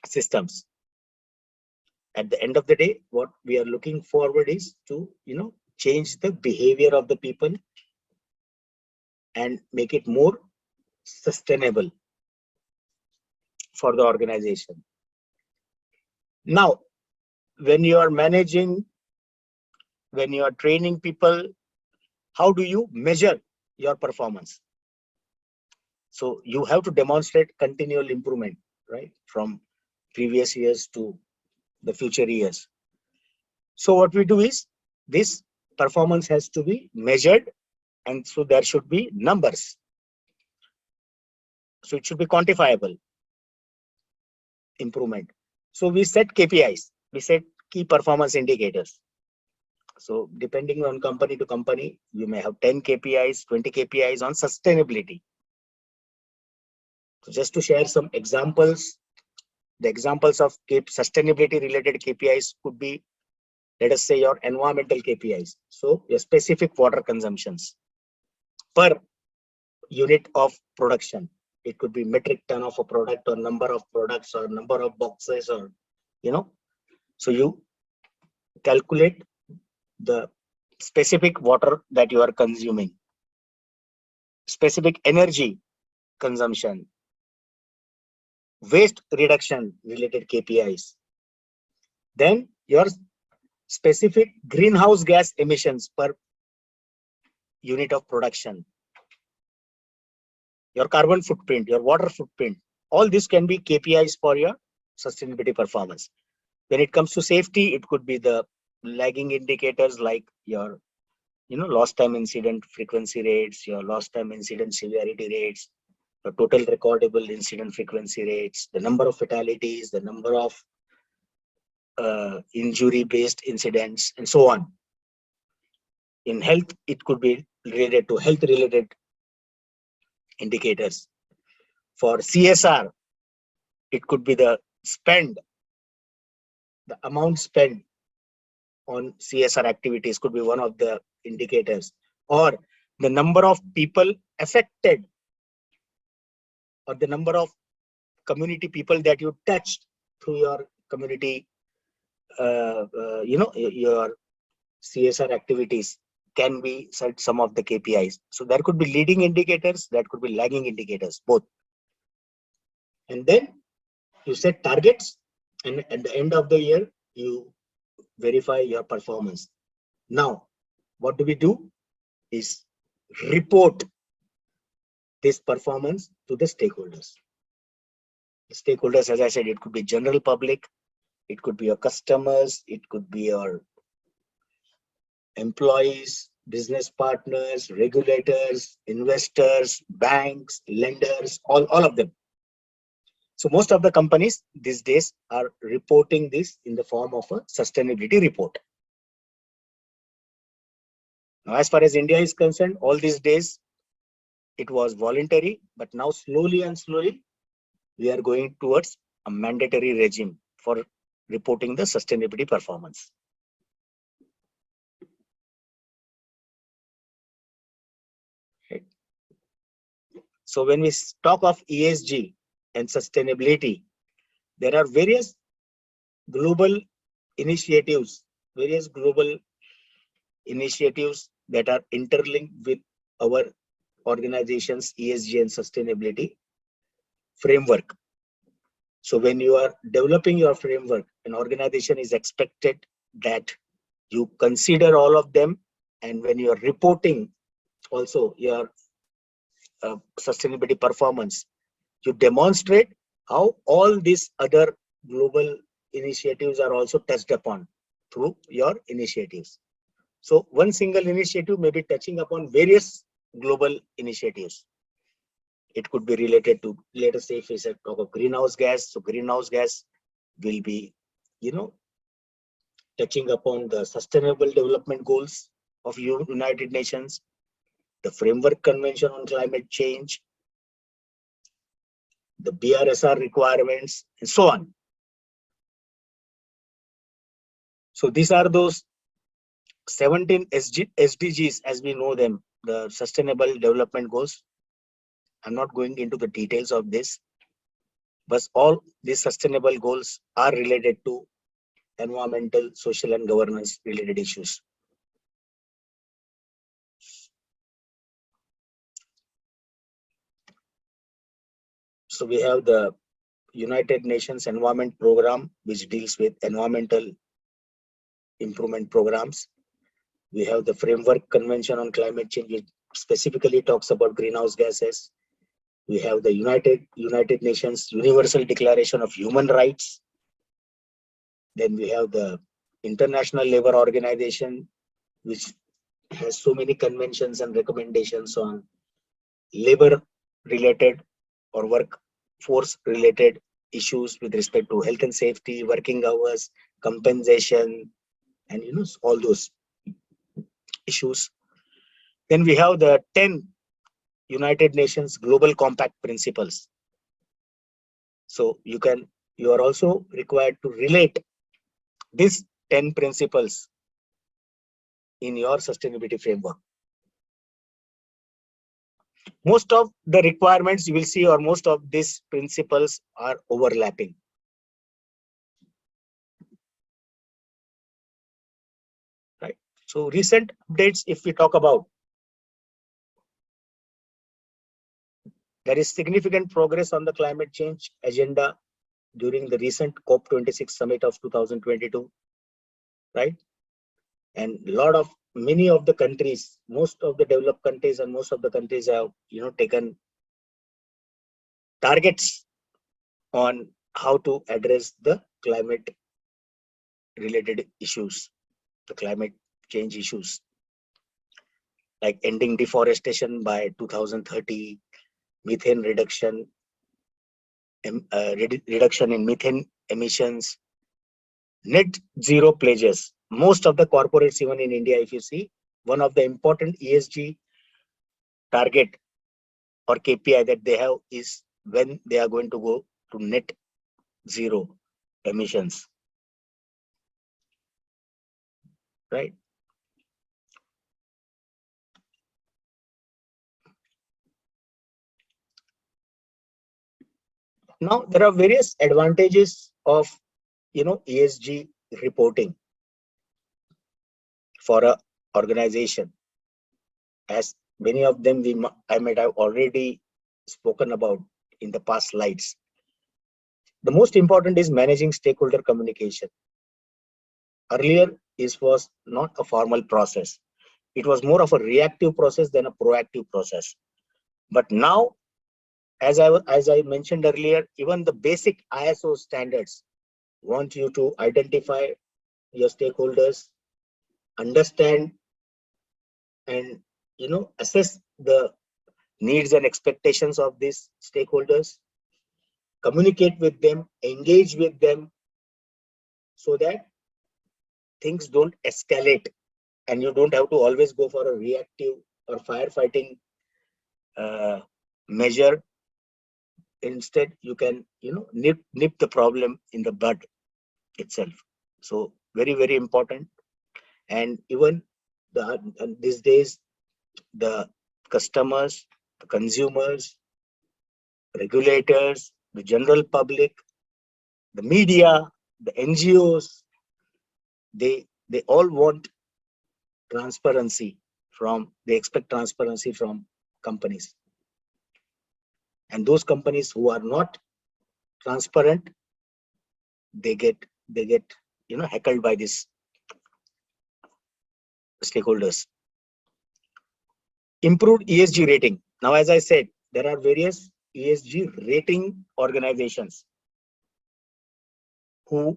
S2: systems. At the end of the day, what we are looking forward is to, change the behavior of the people and make it more sustainable for the organization. Now, when you are managing, when you are training people, how do you measure your performance? So you have to demonstrate continual improvement, right, from previous years to the future years. So what we do is, this performance has to be measured, and so there should be numbers. So it should be quantifiable improvement. So we set KPIs, we set key performance indicators. So depending on company to company, you may have 10 KPIs, 20 KPIs on sustainability. So just to share some examples, the examples of sustainability related KPIs could be, let us say, your environmental KPIs. So your specific water consumptions per unit of production. It could be metric ton of a product, or number of products, or number of boxes, or, so you calculate the specific water that you are consuming, specific energy consumption, waste reduction related KPIs. Then your specific greenhouse gas emissions per unit of production, your carbon footprint, your water footprint. All this can be KPIs for your sustainability performance. When it comes to safety, it could be the lagging indicators like your, lost time incident frequency rates, your lost time incident severity rates, your total recordable incident frequency rates, the number of fatalities, the number of injury-based incidents, and so on. In health, it could be related to health-related indicators. For CSR, it could be the spend, the amount spent on CSR activities could be one of the indicators, or the number of people affected, or the number of community people that you touched through your community, your CSR activities can be some of the KPIs. So there could be leading indicators, that could be lagging indicators, both. And then you set targets, and at the end of the year, you verify your performance. Now, what do we do is report this performance to the stakeholders. The stakeholders, as I said, it could be general public, it could be your customers, it could be your employees, business partners, regulators, investors, banks, lenders, all of them. So most of the companies these days are reporting this in the form of a sustainability report. Now, as far as India is concerned, all these days it was voluntary, but now slowly and slowly we are going towards a mandatory regime for reporting the sustainability performance. Okay. So when we talk of ESG and sustainability, there are various global initiatives, that are interlinked with our organization's ESG and sustainability framework. So when you are developing your framework, an organization is expected that you consider all of them, and when you are reporting also your sustainability performance, you demonstrate how all these other global initiatives are also touched upon through your initiatives. So one single initiative may be touching upon various global initiatives. It could be related to, let us say, if we talk of greenhouse gas, so greenhouse gas will be, touching upon the Sustainable Development Goals of United Nations, the Framework Convention on Climate Change, the BRSR requirements, and so on. So these are those 17 SDGs as we know them, the Sustainable Development Goals. I'm not going into the details of this, but all these sustainable goals are related to environmental, social, and governance related issues. So we have the United Nations Environment Program, which deals with environmental improvement programs. We have the Framework Convention on Climate Change, which specifically talks about greenhouse gases. We have the United Nations Universal Declaration of Human Rights. Then we have the International Labour Organization, which has so many conventions and recommendations on labor-related or workforce-related issues with respect to health and safety, working hours, compensation, and all those issues. Then we have the 10 United Nations Global Compact Principles. So you are also required to relate these 10 principles in your sustainability framework. Most of the requirements you will see, or most of these principles, are overlapping. Right. So recent updates, if we talk about, there is significant progress on the climate change agenda during the recent COP26 summit of 2022, right? And many of the countries, most of the developed countries and most of the countries have, taken targets on how to address the climate related issues, the climate change issues, like ending deforestation by 2030, methane reduction, reduction in methane emissions, net zero pledges. Most of the corporates, even in India, if you see, one of the important ESG target or KPI that they have is when they are going to go to net zero emissions, right? Now, there are various advantages of, ESG reporting for an organization, as many of them I might have already spoken about in the past slides. The most important is managing stakeholder communication. Earlier, this was not a formal process. It was more of a reactive process than a proactive process. But now, as I mentioned earlier, even the basic ISO standards want you to identify your stakeholders, understand and assess the needs and expectations of these stakeholders, communicate with them, engage with them, so that things don't escalate and you don't have to always go for a reactive or firefighting measure. Instead, you can nip the problem in the bud itself. So very, very important. And even these days, the customers, the consumers, regulators, the general public, the media, the NGOs, they all want transparency they expect transparency from companies. And those companies who are not transparent, they get heckled by these stakeholders. Improved ESG rating. Now, as I said, there are various ESG rating organizations who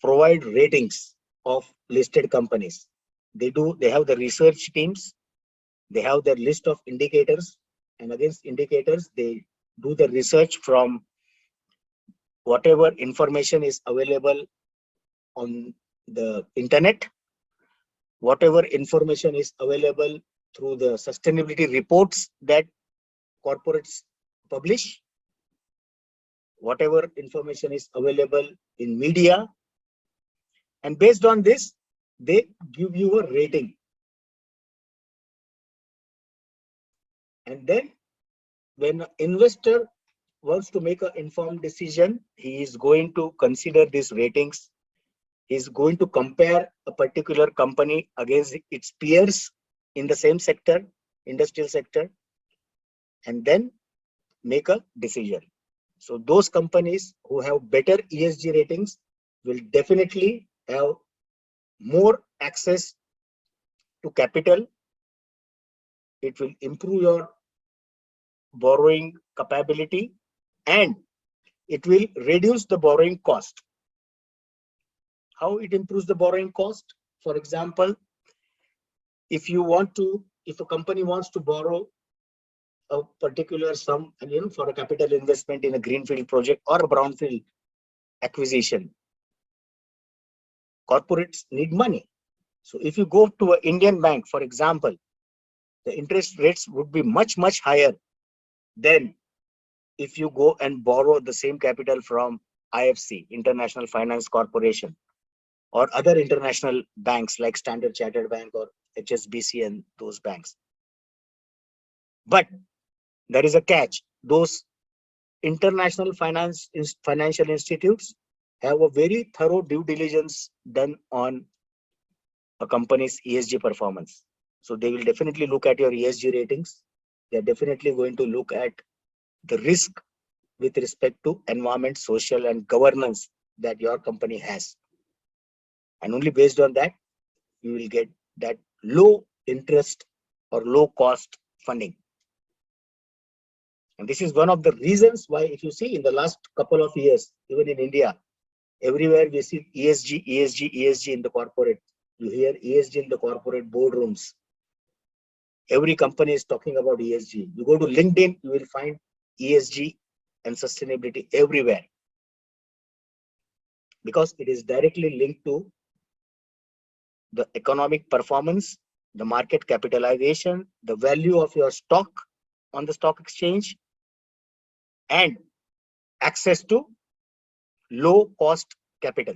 S2: provide ratings of listed companies. They have the research teams, they have their list of indicators, and against indicators, they do the research from whatever information is available on the internet, whatever information is available through the sustainability reports that corporates publish, whatever information is available in media, and based on this, they give you a rating. And then when an investor wants to make an informed decision, he is going to consider these ratings. He is going to compare a particular company against its peers in the same sector, industrial sector, and then make a decision. So those companies who have better ESG ratings will definitely have more access to capital. It will improve your borrowing capability and it will reduce the borrowing cost. How it improves the borrowing cost? For example, if a company wants to borrow a particular sum, for a capital investment in a greenfield project or a brownfield acquisition, corporates need money. So if you go to an Indian bank, for example, the interest rates would be much, much higher than if you go and borrow the same capital from IFC, International Finance Corporation, or other international banks like Standard Chartered Bank or HSBC and those banks. But there is a catch. Those international financial institutes have a very thorough due diligence done on a company's ESG performance. So they will definitely look at your ESG ratings. They're definitely going to look at the risk with respect to environment, social, and governance that your company has. And only based on that, you will get that low interest or low cost funding. And this is one of the reasons why, if you see in the last couple of years, even in India, everywhere we see ESG, ESG, ESG in the corporate. You hear ESG in the corporate boardrooms. Every company is talking about ESG. You go to LinkedIn, you will find ESG and sustainability everywhere, because it is directly linked to the economic performance, the market capitalization, the value of your stock on the stock exchange, and access to low cost capital.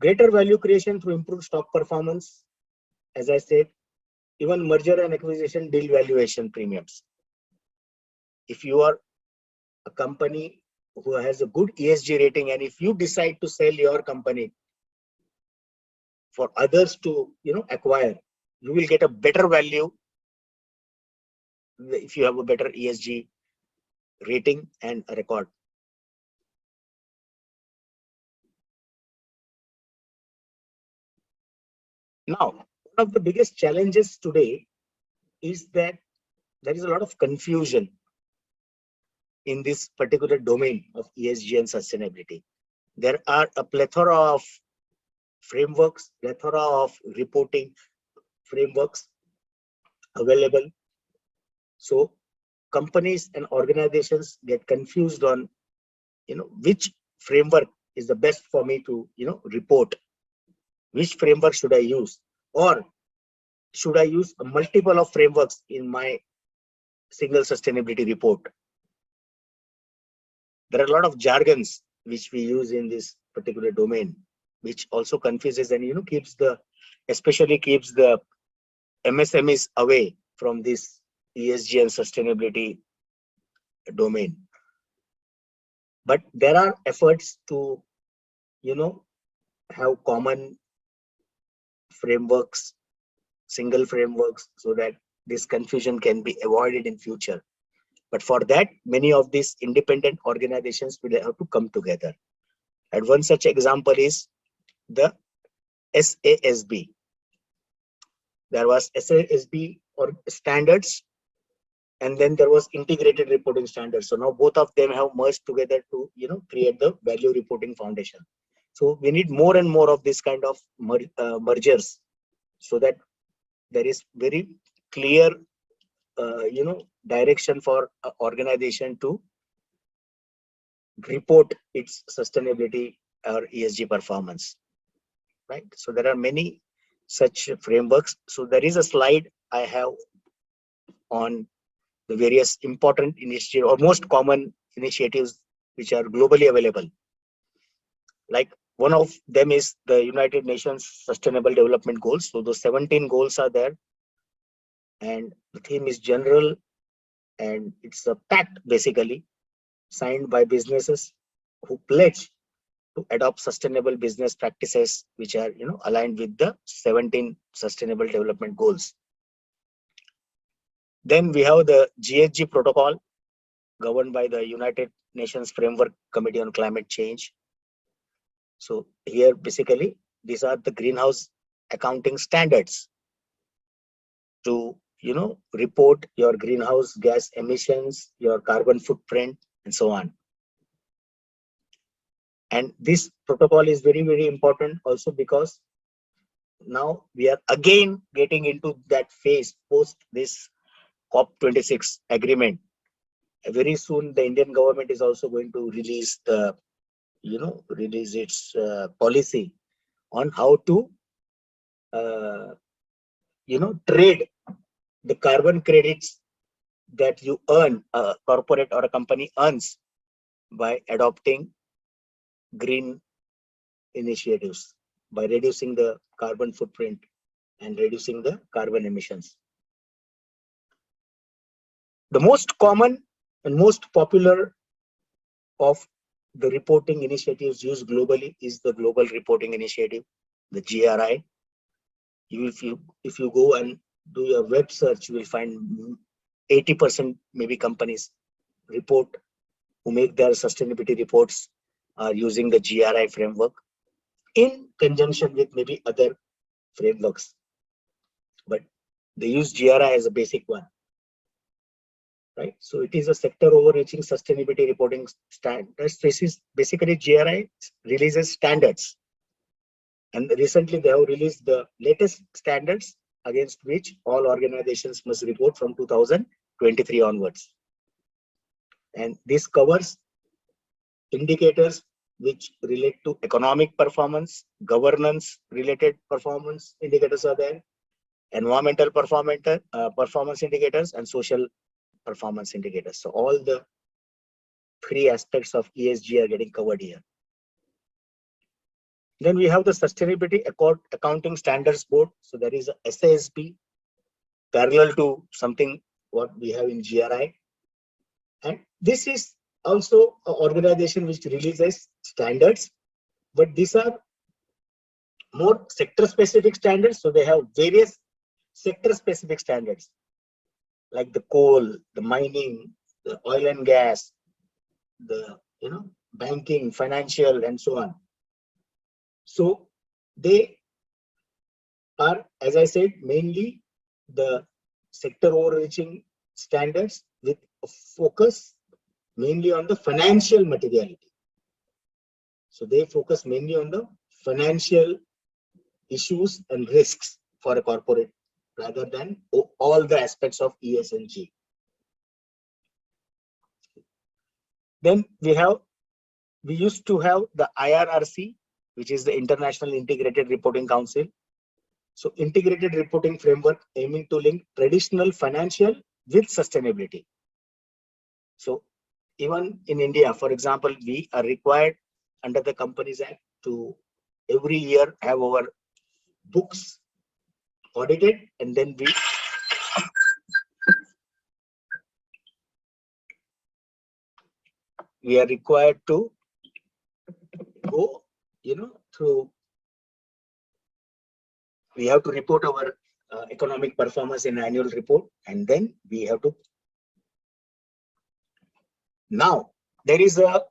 S2: Greater value creation through improved stock performance. As I said, even merger and acquisition deal valuation premiums. If you are a company who has a good ESG rating, and if you decide to sell your company for others to acquire, you will get a better value if you have a better ESG rating and a record. Now, one of the biggest challenges today is that there is a lot of confusion in this particular domain of ESG and sustainability. There are a plethora of frameworks, plethora of reporting frameworks available. So companies and organizations get confused on which framework is the best for me to report. Which framework should I use, or should I use a multiple of frameworks in my single sustainability report? There are a lot of jargons which we use in this particular domain, which also confuses and especially keeps the MSMEs away from this ESG and sustainability domain. But there are efforts to have common frameworks, single frameworks, so that this confusion can be avoided in future. But for that, many of these independent organizations will have to come together. And one such example is the SASB. There was SASB or standards, and then there was integrated reporting standards. So now both of them have merged together to create the value reporting foundation. So we need more and more of this kind of mergers, so that there is very clear, direction for organization to report its sustainability or ESG performance, right? So there are many such frameworks. So there is a slide I have on the various important initiatives or most common initiatives which are globally available. Like one of them is the United Nations Sustainable Development Goals. So those 17 goals are there, and the theme is general, and it's a pact basically signed by businesses who pledge to adopt sustainable business practices which are aligned with the 17 Sustainable Development Goals. Then we have the GHG protocol governed by the United Nations Framework Committee on Climate Change. So here basically these are the greenhouse accounting standards to report your greenhouse gas emissions, your carbon footprint, and so on. And this protocol is very, very important also because now we are again getting into that phase post this COP26 agreement. Very soon the Indian government is also going to release the release its policy on how to trade the carbon credits that you earn, a corporate or a company earns by adopting green initiatives, by reducing the carbon footprint and reducing the carbon emissions. The most common and most popular of the reporting initiatives used globally is the Global Reporting Initiative, the GRI. If you go and do your web search, you will find 80% maybe companies who make their sustainability reports are using the GRI framework in conjunction with maybe other frameworks, but they use GRI as a basic one, right? So it is a sector overreaching sustainability reporting standards. This is basically GRI releases standards, and recently they have released the latest standards against which all organizations must report from 2023 onwards. And this covers indicators which relate to economic performance, governance related performance indicators are there, environmental performance indicators, and social performance indicators. So all the three aspects of ESG are getting covered here. Then we have the Sustainability Accounting Standards Board. So there is a SASB parallel to something what we have in GRI. And this is also an organization which releases standards, but these are more sector specific standards. So they have various sector specific standards like the coal, the mining, the oil and gas, the banking, financial, and so on. So they are, as I said, mainly the sector overreaching standards with a focus mainly on the financial materiality. So they focus mainly on the financial issues and risks for a corporate rather than all the aspects of ES and G. Then we used to have the IRRC, which is the International Integrated Reporting Council. So integrated reporting framework aiming to link traditional financial with sustainability. So even in India, for example, we are required under the Companies Act to every year have our books audited, and then we are required to go through, we have to report our economic performance in annual report, and then we have to. Now there is a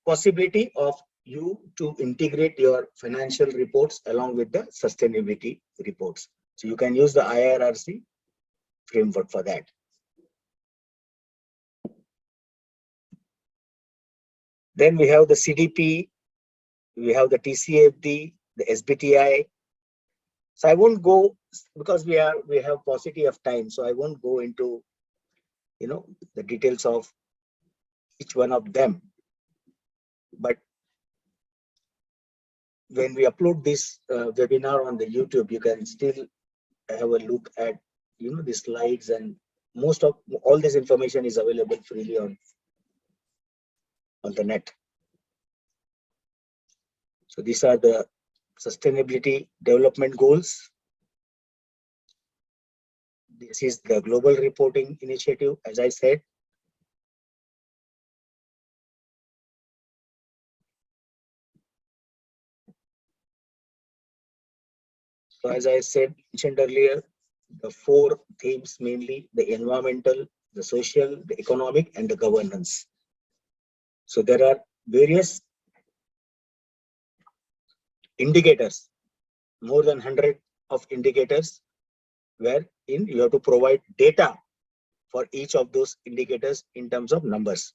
S2: possibility of you to integrate your financial reports along with the sustainability reports. So you can use the IRRC framework for that. Then we have the CDP, we have the TCFD, the SBTI. So I won't go, because we have paucity of time, so I won't go into the details of each one of them. But when we upload this webinar on the YouTube, you can still have a look at the slides, and most of all this information is available freely on the net. So these are the sustainability development goals. This is the global reporting initiative, as I said. So as I mentioned earlier, the four themes mainly: the environmental, the social, the economic, and the governance. So there are various indicators, more than 100 of indicators, wherein you have to provide data for each of those indicators in terms of numbers.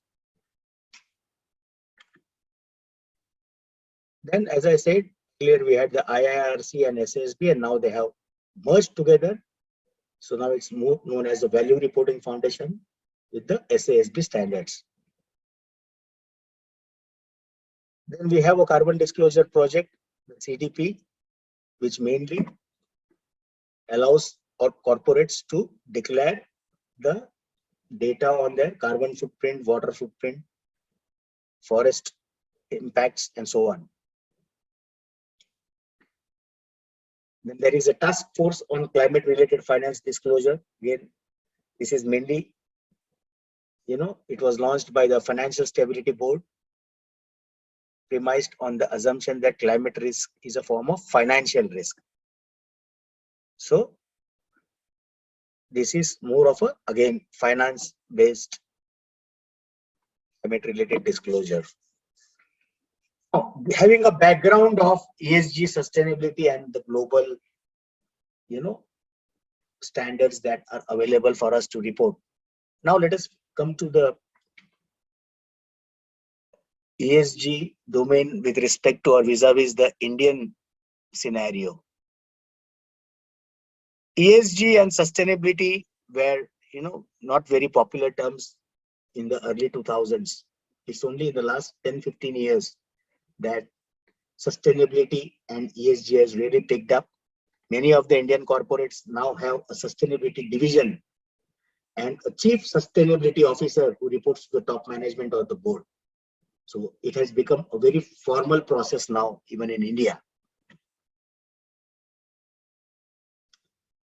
S2: Then, as I said earlier, we had the Irrc and SASB, and now they have merged together. So now it's more known as the Value Reporting Foundation with the SASB standards. Then we have a carbon disclosure project, the CDP, which mainly allows corporates to declare the data on their carbon footprint, water footprint, forest impacts, and so on. Then there is a task force on climate related finance disclosure. Again, this is mainly, it was launched by the Financial Stability Board, premised on the assumption that climate risk is a form of financial risk. So this is more of a, again, finance based climate related disclosure. Having a background of ESG sustainability and the global standards that are available for us to report. Now let us come to the ESG domain with respect to or vis-a-vis the Indian scenario. ESG and sustainability were not very popular terms in the early 2000s. It's only in the last 10-15 years that sustainability and ESG has really picked up. Many of the Indian corporates now have a sustainability division and a chief sustainability officer who reports to the top management of the board. So it has become a very formal process now, even in India.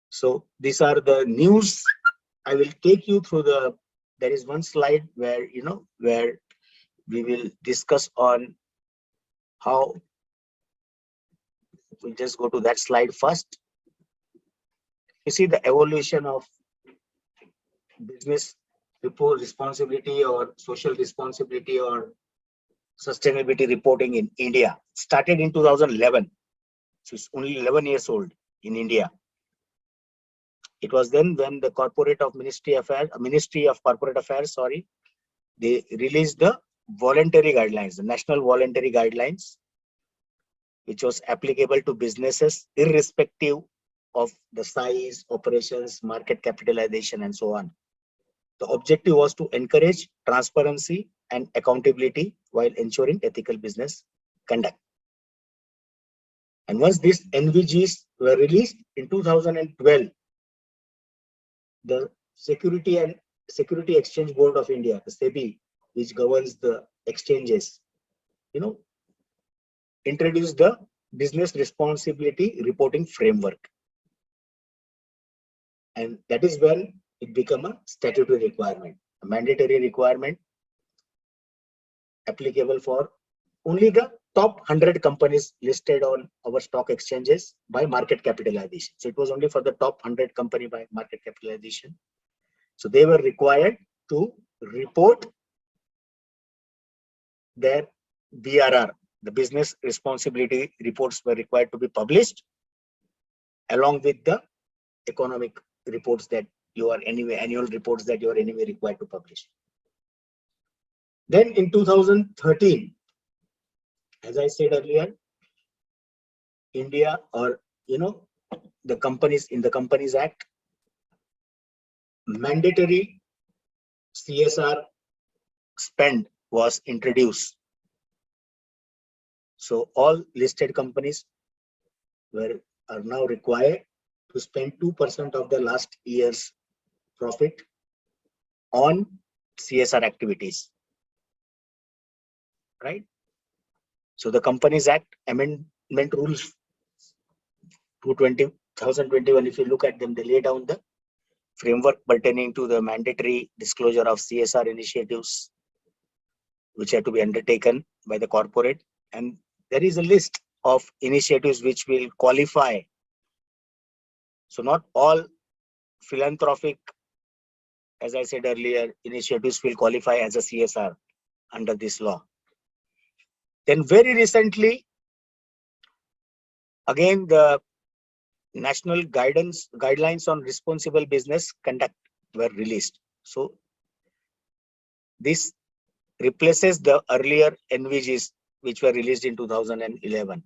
S2: So these are the news. I will take you through there is one slide where, where we will discuss on how, we'll just go to that slide first. You see the evolution of business report responsibility or social responsibility or sustainability reporting in India. Started in 2011. So it's only 11 years old in India. It was then when the Ministry of Corporate Affairs, they released the voluntary guidelines, the national voluntary guidelines, which was applicable to businesses irrespective of the size, operations, market capitalization, and so on. The objective was to encourage transparency and accountability while ensuring ethical business conduct. And once these NVGs were released in 2012, the Security Exchange Board of India, the SEBI, which governs the exchanges, introduced the business responsibility reporting framework. And that is when it became a statutory requirement, a mandatory requirement applicable for only the top 100 companies listed on our stock exchanges by market capitalization. So it was only for the top 100 company by market capitalization. So they were required to report their BRR. The business responsibility reports were required to be published along with the economic reports that you are anyway, annual reports that you are anyway required to publish. Then in 2013, as I said earlier, India, or the companies in the Companies Act, mandatory CSR spend was introduced. So all listed companies are now required to spend 2% of the last year's profit on CSR activities, right? So the Companies Act Amendment Rules 2021, if you look at them, they lay down the framework pertaining to the mandatory disclosure of CSR initiatives which have to be undertaken by the corporate, and there is a list of initiatives which will qualify. So not all philanthropic, as I said earlier, initiatives will qualify as a CSR under this law. Then very recently, again, the National Guidelines on Responsible Business Conduct were released. So this replaces the earlier NVGs which were released in 2011.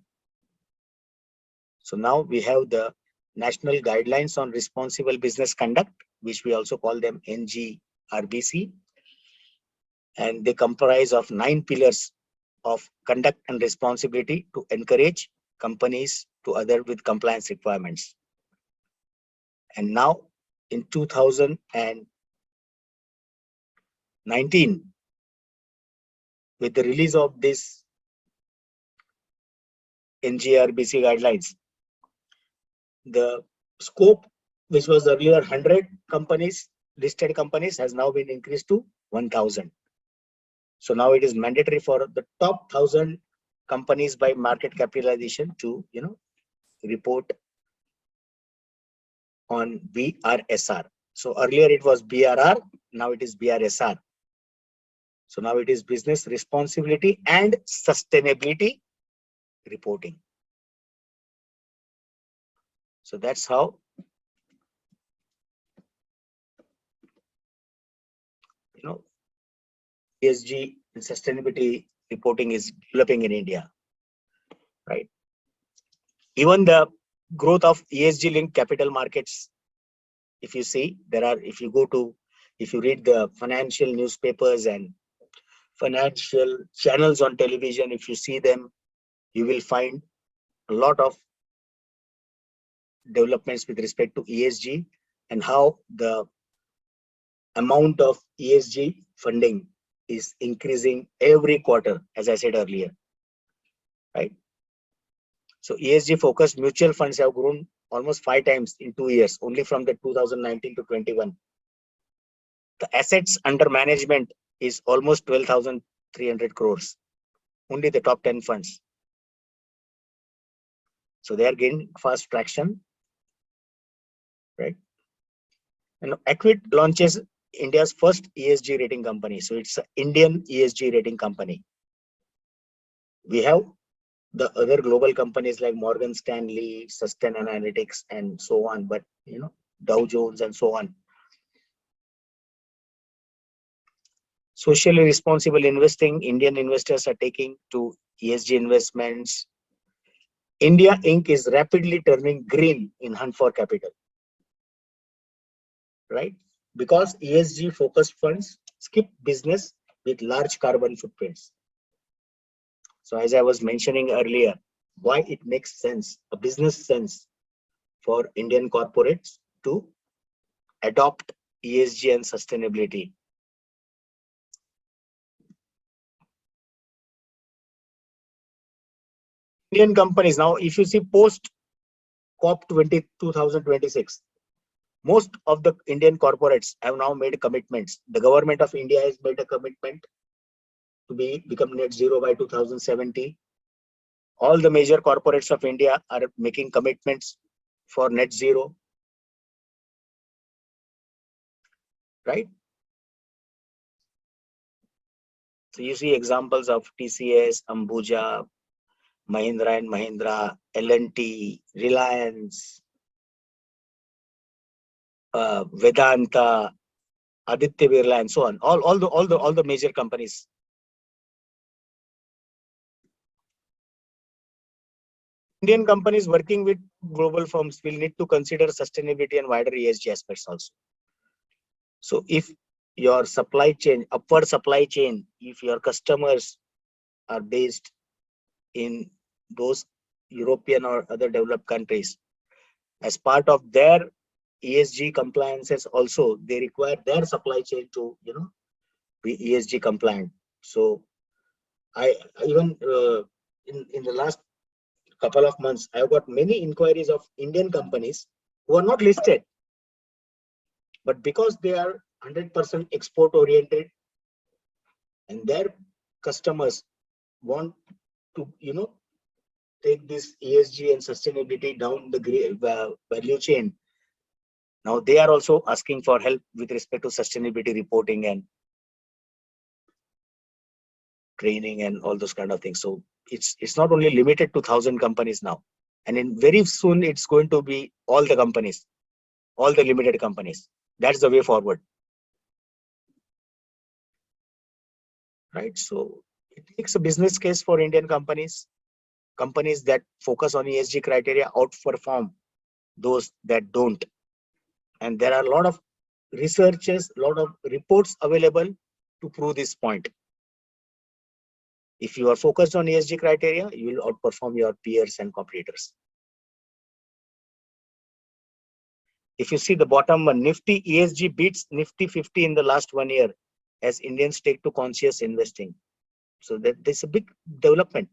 S2: So now we have the National Guidelines on Responsible Business Conduct, which we also call them NGRBC, and they comprise of 9 pillars of conduct and responsibility to encourage companies to adhere with compliance requirements. And now in 2019, with the release of this NGRBC guidelines, the scope, which was earlier 100 companies, listed companies, has now been increased to 1,000. So now it is mandatory for the top 1,000 companies by market capitalization to report on BRSR. So earlier it was BRR, now it is BRSR. So now it is business responsibility and sustainability reporting. So that's how ESG and sustainability reporting is developing in India, right? Even the growth of ESG linked capital markets, if you see, if you read the financial newspapers and financial channels on television, if you see them, you will find a lot of developments with respect to ESG and how the amount of ESG funding is increasing every quarter, as I said earlier, right? So ESG focused mutual funds have grown almost 5 times in 2 years, only from the 2019 to 21. The assets under management is almost 12,300 crores, only the top 10 funds. So they are gaining fast traction, right? And Accredit launches India's first ESG rating company. So it's an Indian ESG rating company. We have the other global companies like Morgan Stanley, Sustain Analytics, and so on, but Dow Jones and so on. Socially responsible investing, Indian investors are taking to ESG investments. India Inc. is rapidly turning green in hunt for capital, right? Because ESG focused funds skip business with large carbon footprints. So as I was mentioning earlier, why it makes sense, a business sense for Indian corporates to adopt ESG and sustainability. Indian companies now, if you see post COP 2026, most of the Indian corporates have now made commitments. The government of India has made a commitment to become net zero by 2070. All the major corporates of India are making commitments for net zero, right? So you see examples of TCS, Ambuja, Mahindra and Mahindra, L&T, Reliance, Vedanta, Aditya Birla, and so on. All the major companies. Indian companies working with global firms will need to consider sustainability and wider ESG aspects also. So if your supply chain, upward supply chain, if your customers are based in those European or other developed countries, as part of their ESG compliances also, they require their supply chain to, be ESG compliant. So I even in the last couple of months, I've got many inquiries of Indian companies who are not listed, but because they are 100% export oriented and their customers want to, take this ESG and sustainability down the value chain. Now they are also asking for help with respect to sustainability reporting and training and all those kind of things. So it's not only limited to 1,000 companies now, and in very soon it's going to be all the companies, all the limited companies. That's the way forward, right? So it makes a business case for Indian companies. Companies that focus on ESG criteria outperform those that don't. And there are a lot of researches, a lot of reports available to prove this point. If you are focused on ESG criteria, you will outperform your peers and competitors. If you see the bottom one, Nifty ESG beats Nifty 50 in the last 1 year as Indians take to conscious investing. So there's a big development.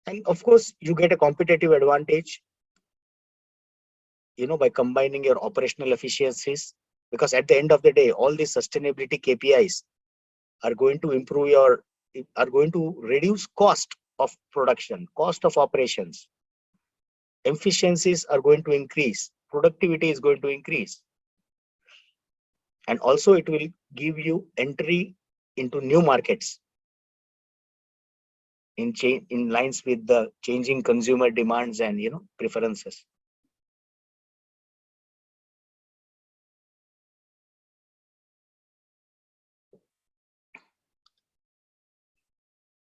S2: And of course, you get a competitive advantage, by combining your operational efficiencies, because at the end of the day, all these sustainability KPIs are going to are going to reduce cost of production, cost of operations. Efficiencies are going to increase, productivity is going to increase. And also it will give you entry into new markets in lines with the changing consumer demands and preferences.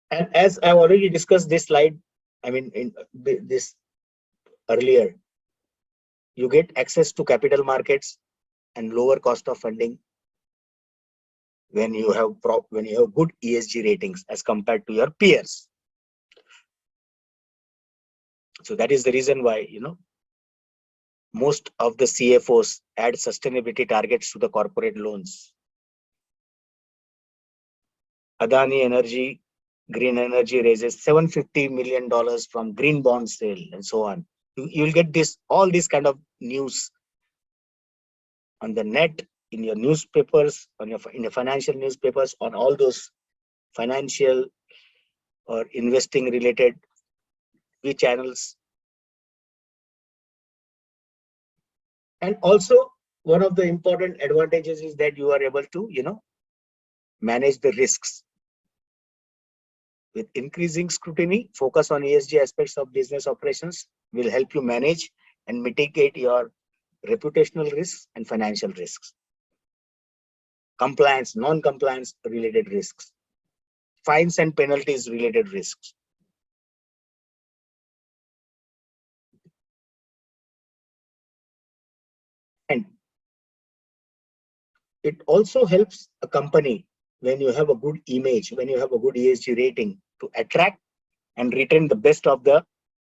S2: And as I've already discussed this slide, in this earlier, you get access to capital markets and lower cost of funding when you have good ESG ratings as compared to your peers. So that is the reason why most of the CFOs add sustainability targets to the corporate loans. Adani Energy, Green Energy raises $750 million from green bond sale and so on. You will get all these kind of news on the net, in your newspapers, in your financial newspapers, on all those financial or investing related channels. And also one of the important advantages is that you are able to, manage the risks. With increasing scrutiny, focus on ESG aspects of business operations will help you manage and mitigate your reputational risks and financial risks. Compliance, non-compliance related risks, fines and penalties related risks. And it also helps a company when you have a good image, when you have a good ESG rating, to attract and retain the best of the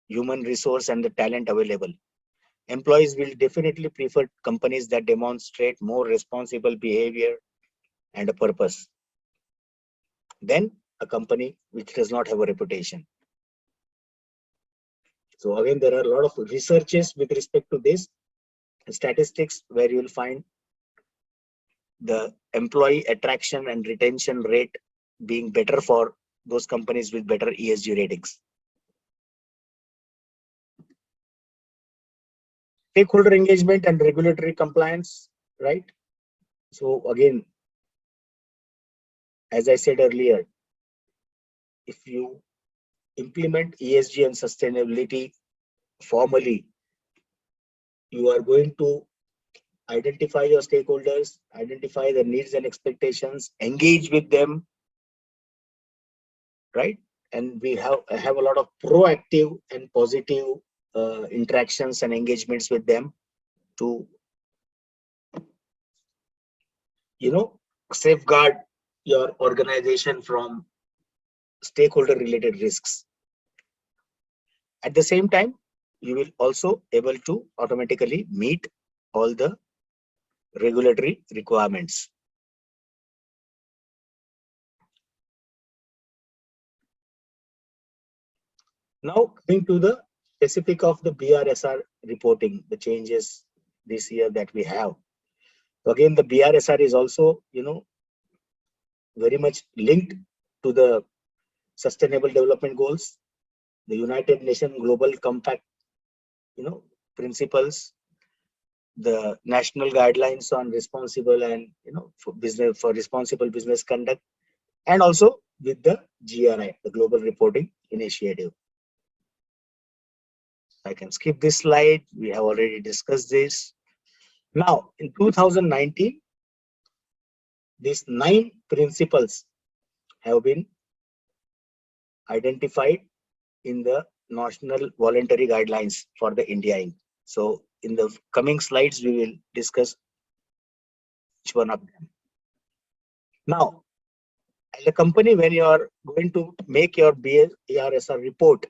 S2: human resource and the talent available. Employees will definitely prefer companies that demonstrate more responsible behavior and a purpose than a company which does not have a reputation. So again, there are a lot of researches with respect to this, statistics where you will find the employee attraction and retention rate being better for those companies with better ESG ratings. Stakeholder engagement and regulatory compliance, right? So again, as I said earlier, if you implement ESG and sustainability formally, you are going to identify your stakeholders, identify their needs and expectations, engage with them, right? And we have a lot of proactive and positive interactions and engagements with them to, safeguard your organization from stakeholder related risks. At the same time, you will also able to automatically meet all the regulatory requirements. Now coming to the specific of the BRSR reporting, the changes this year that we have. So again, the BRSR is also, very much linked to the Sustainable Development Goals, the United Nations Global Compact, principles, the national guidelines on responsible and, for responsible business conduct, and also with the GRI, the Global Reporting Initiative. I can skip this slide. We have already discussed this. Now, in 2019, these 9 principles have been identified in the National Voluntary Guidelines for the India Inc. So, in the coming slides, we will discuss each one of them. Now, as a company, when you are going to make your BRSR report,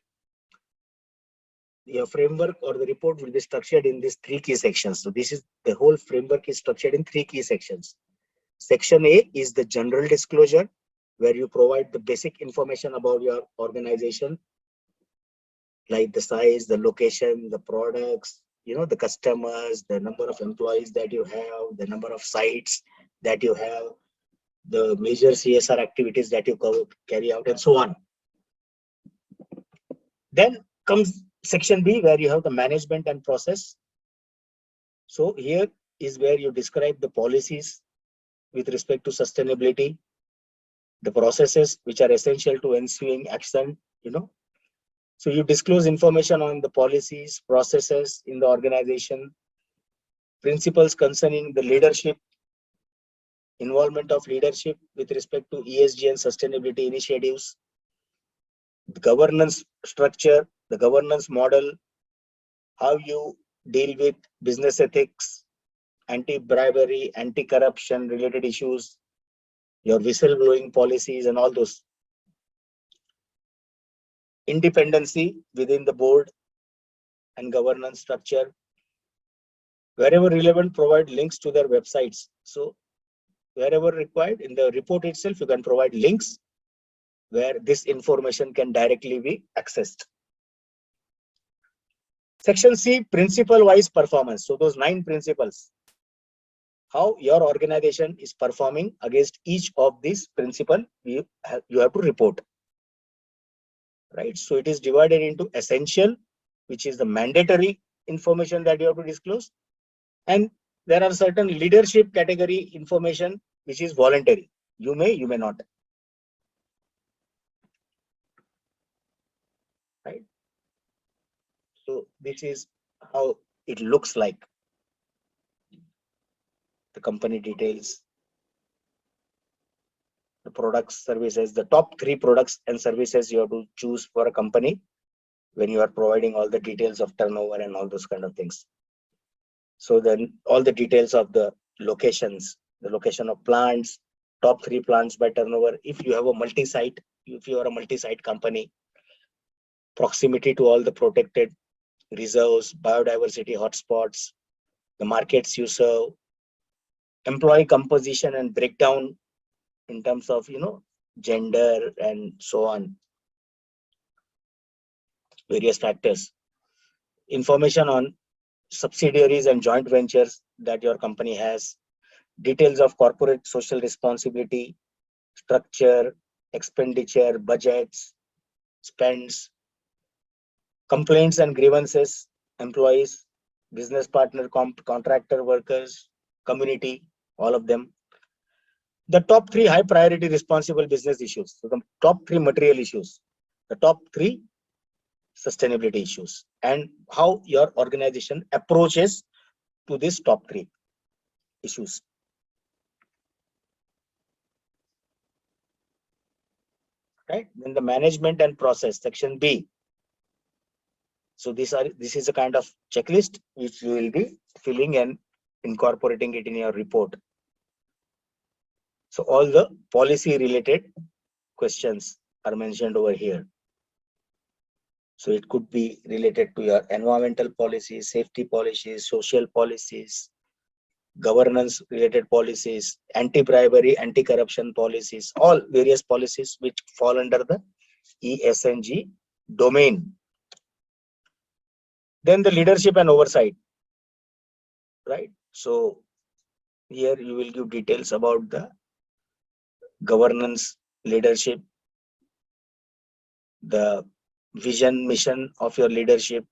S2: your framework or the report will be structured in these 3 key sections. So this is the whole framework is structured in 3 key sections. Section A is the general disclosure, where you provide the basic information about your organization, like the size, the location, the products, the customers, the number of employees that you have, the number of sites that you have, the major CSR activities that you carry out, and so on. Then comes Section B, where you have the management and process. So here is where you describe the policies with respect to sustainability, the processes which are essential to ensuing action, So you disclose information on the policies, processes in the organization, principles concerning the leadership, involvement of leadership with respect to ESG and sustainability initiatives, the governance structure, the governance model, how you deal with business ethics, anti-bribery, anti-corruption related issues, your whistleblowing policies and all those. Independency within the board and governance structure. Wherever relevant, provide links to their websites. So wherever required in the report itself, you can provide links where this information can directly be accessed. Section C, principle-wise performance. So those 9 principles, how your organization is performing against each of these principles, you have to report. Right? So it is divided into essential, which is the mandatory information that you have to disclose. And there are certain leadership category information, which is voluntary. You may not. Right? So this is how it looks like. The company details, the products, services, the top 3 products and services you have to choose for a company when you are providing all the details of turnover and all those kind of things. So then all the details of the locations, the location of plants, top 3 plants by turnover. If you have a multi-site, if you are a multi-site company, proximity to all the protected reserves, biodiversity hotspots, the markets you serve, employee composition and breakdown in terms of, gender and so on, various factors, information on subsidiaries and joint ventures that your company has, details of corporate social responsibility, structure, expenditure, budgets, spends, complaints and grievances, employees, business partner, contractor, workers, community, all of them. The top 3 high priority responsible business issues. So the top 3 material issues, the top 3 sustainability issues, and how your organization approaches to this top 3. issues. Right? Then the management and process, section B. So this is a kind of checklist which you will be filling and incorporating it in your report. So all the policy related questions are mentioned over here. So it could be related to your environmental policies, safety policies, social policies, governance related policies, anti-bribery, anti-corruption policies, all various policies which fall under the ESG domain. Then the leadership and oversight, right? So here you will give details about the governance, leadership, the vision, mission of your leadership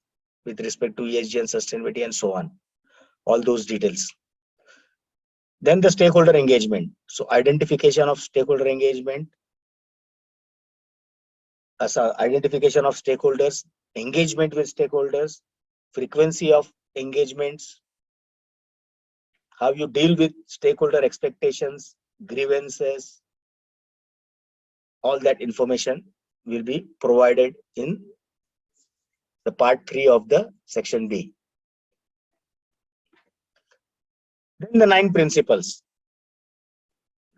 S2: with respect to ESG and sustainability and so on. All those details. Then the stakeholder engagement. So identification of stakeholder engagement, identification of stakeholders, engagement with stakeholders, frequency of engagements, how you deal with stakeholder expectations, grievances, all that information will be provided in the part 3 of the section B. Then the 9 principles.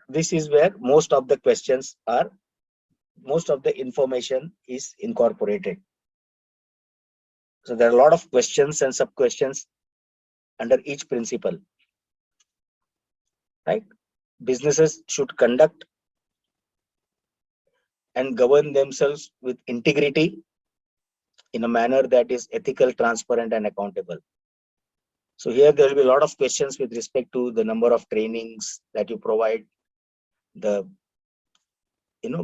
S2: This is where most of the questions are, most of the information is incorporated. So there are a lot of questions and sub questions under each principle. Right? Businesses should conduct and govern themselves with integrity in a manner that is ethical, transparent, and accountable. So here there will be a lot of questions with respect to the number of trainings that you provide, the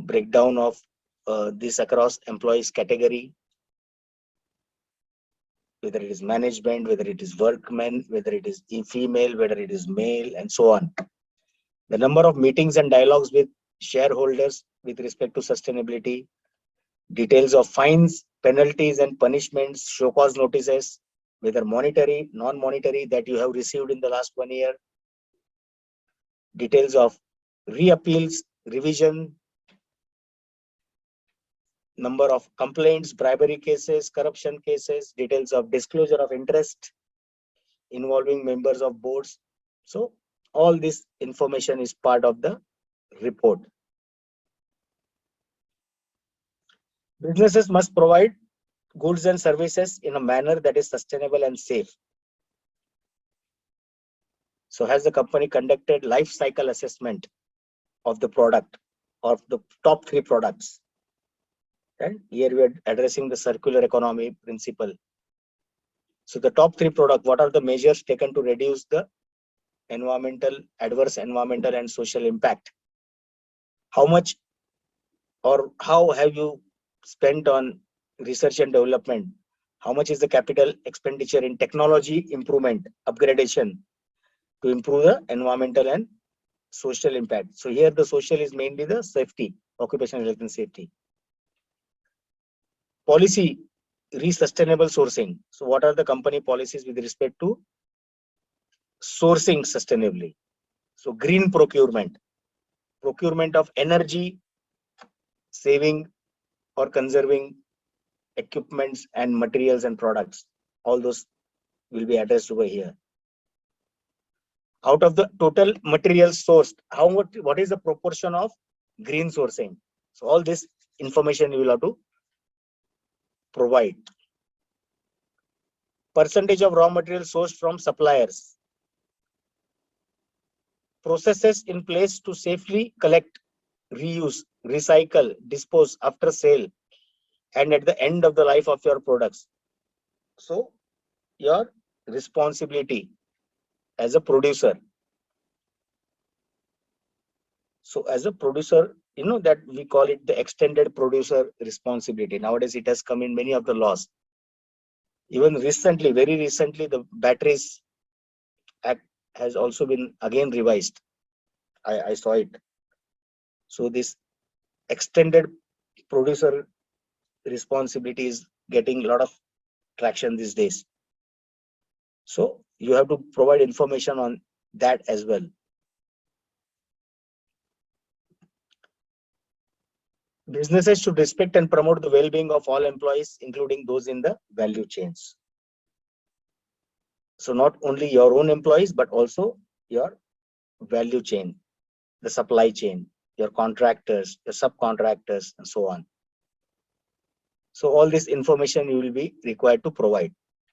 S2: breakdown of this across employees category, whether it is management, whether it is workmen, whether it is female, whether it is male, and so on. The number of meetings and dialogues with shareholders with respect to sustainability, details of fines, penalties, and punishments, show cause notices, whether monetary, non-monetary, that you have received in the last 1 year, details of reappeals, revision, number of complaints, bribery cases, corruption cases, details of disclosure of interest involving members of boards. So all this information is part of the report. Businesses must provide goods and services in a manner that is sustainable and safe. So has the company conducted life cycle assessment of the product, of the top 3 products? And here we are addressing the circular economy principle. So the top 3 products, what are the measures taken to reduce the adverse environmental and social impact? How much or how have you spent on research and development? How much is the capital expenditure in technology improvement, upgradation to improve the environmental and social impact? So here the social is mainly the safety, occupational health and safety. Policy, sustainable sourcing. So what are the company policies with respect to sourcing sustainably? So green procurement of energy saving or conserving equipments and materials and products. All those will be addressed over here. Out of the total materials sourced, what is the proportion of green sourcing? So all this information you will have to provide. Percentage of raw materials sourced from suppliers. Processes in place to safely collect, reuse, recycle, dispose after sale and at the end of the life of your products. So your responsibility as a producer. So as a producer, that we call it the extended producer responsibility. Nowadays it has come in many of the laws. Even recently, very recently, the Batteries Act has also been again revised. I saw it. So this extended producer responsibility is getting a lot of traction these days. So you have to provide information on that as well. Businesses should respect and promote the well-being of all employees, including those in the value chains. So not only your own employees, but also your value chain, the supply chain, your contractors, your subcontractors, and so on. So all this information you will be required to provide.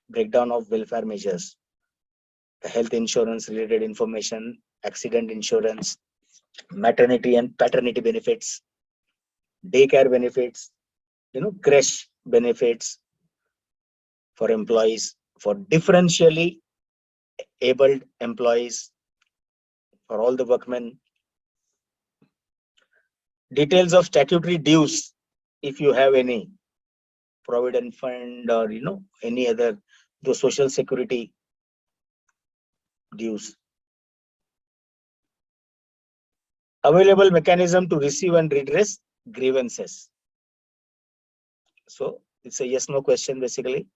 S2: Breakdown of welfare measures, the health insurance related information, accident insurance, maternity and paternity benefits, daycare benefits, creche benefits for employees, for differentially abled employees, for all the workmen. Details of statutory dues, if you have any, provident fund or any other, the social security dues. Available mechanism to receive and redress grievances. So it's a yes no question basically,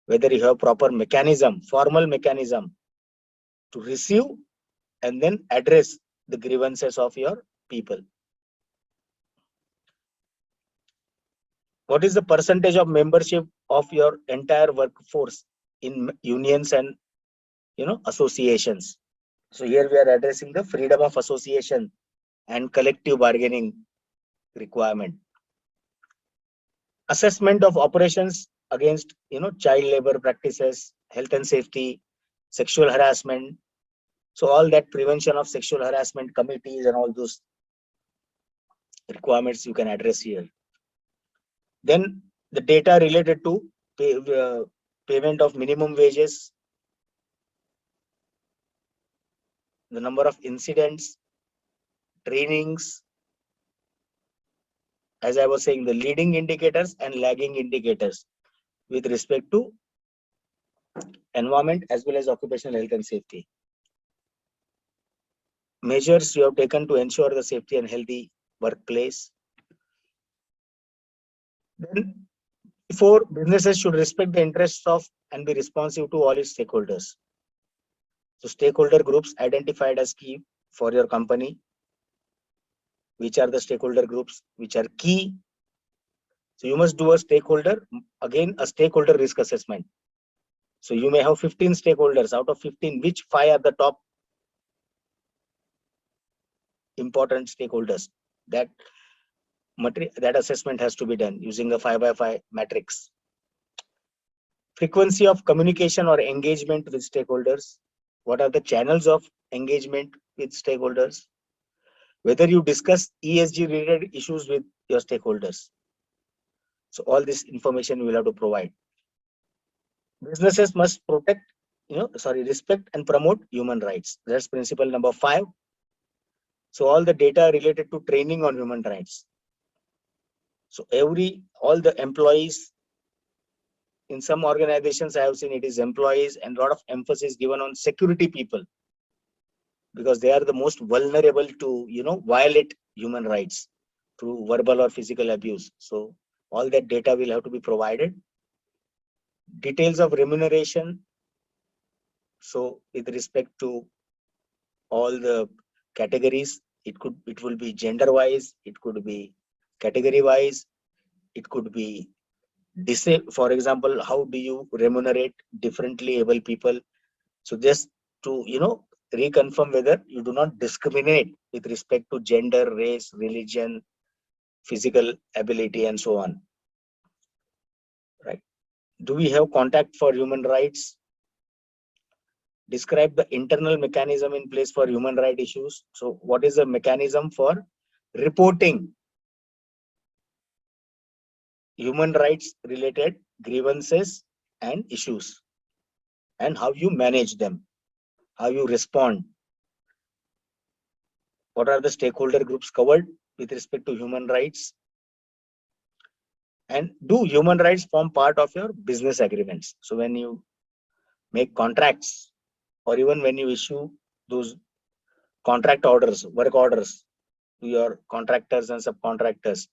S2: whether you have proper mechanism, formal mechanism to receive and then address the grievances of your people. What is the percentage of membership of your entire workforce in unions and associations? So here we are addressing the freedom of association and collective bargaining requirement. Assessment of operations against child labor practices, health and safety, sexual harassment. So all that prevention of sexual harassment committees and all those requirements you can address here. Then the data related to payment of minimum wages, the number of incidents, trainings, as I was saying, the leading indicators and lagging indicators with respect to environment as well as occupational health and safety. Measures you have taken to ensure the safety and healthy workplace. Then, before, businesses should respect the interests of and be responsive to all its stakeholders. So stakeholder groups identified as key for your company. Which are the stakeholder groups which are key? So you must do a stakeholder risk assessment. So you may have 15 stakeholders. Out of 15, which 5 are the top important stakeholders? That assessment has to be done using a 5x5 matrix. Frequency of communication or engagement with stakeholders. What are the channels of engagement with stakeholders? Whether you discuss ESG related issues with your stakeholders. So all this information you will have to provide. Businesses must respect and promote human rights. That's principle number 5. So all the data related to training on human rights. So all the employees, in some organizations I have seen it is employees, and a lot of emphasis given on security people, because they are the most vulnerable to violate human rights through verbal or physical abuse. So all that data will have to be provided. Details of remuneration. So with respect to all the categories, it will be gender wise, it could be category wise, it could be for example, how do you remunerate differently able people? So just to reconfirm whether you do not discriminate with respect to gender, race, religion, physical ability, and so on. Right? Do we have contact for human rights? Describe the internal mechanism in place for human rights issues. So what is the mechanism for reporting human rights related grievances and issues, and how you manage them, how you respond? What are the stakeholder groups covered with respect to human rights? And do human rights form part of your business agreements? So when you make contracts, or even when you issue those contract orders, work orders to your contractors and subcontractors,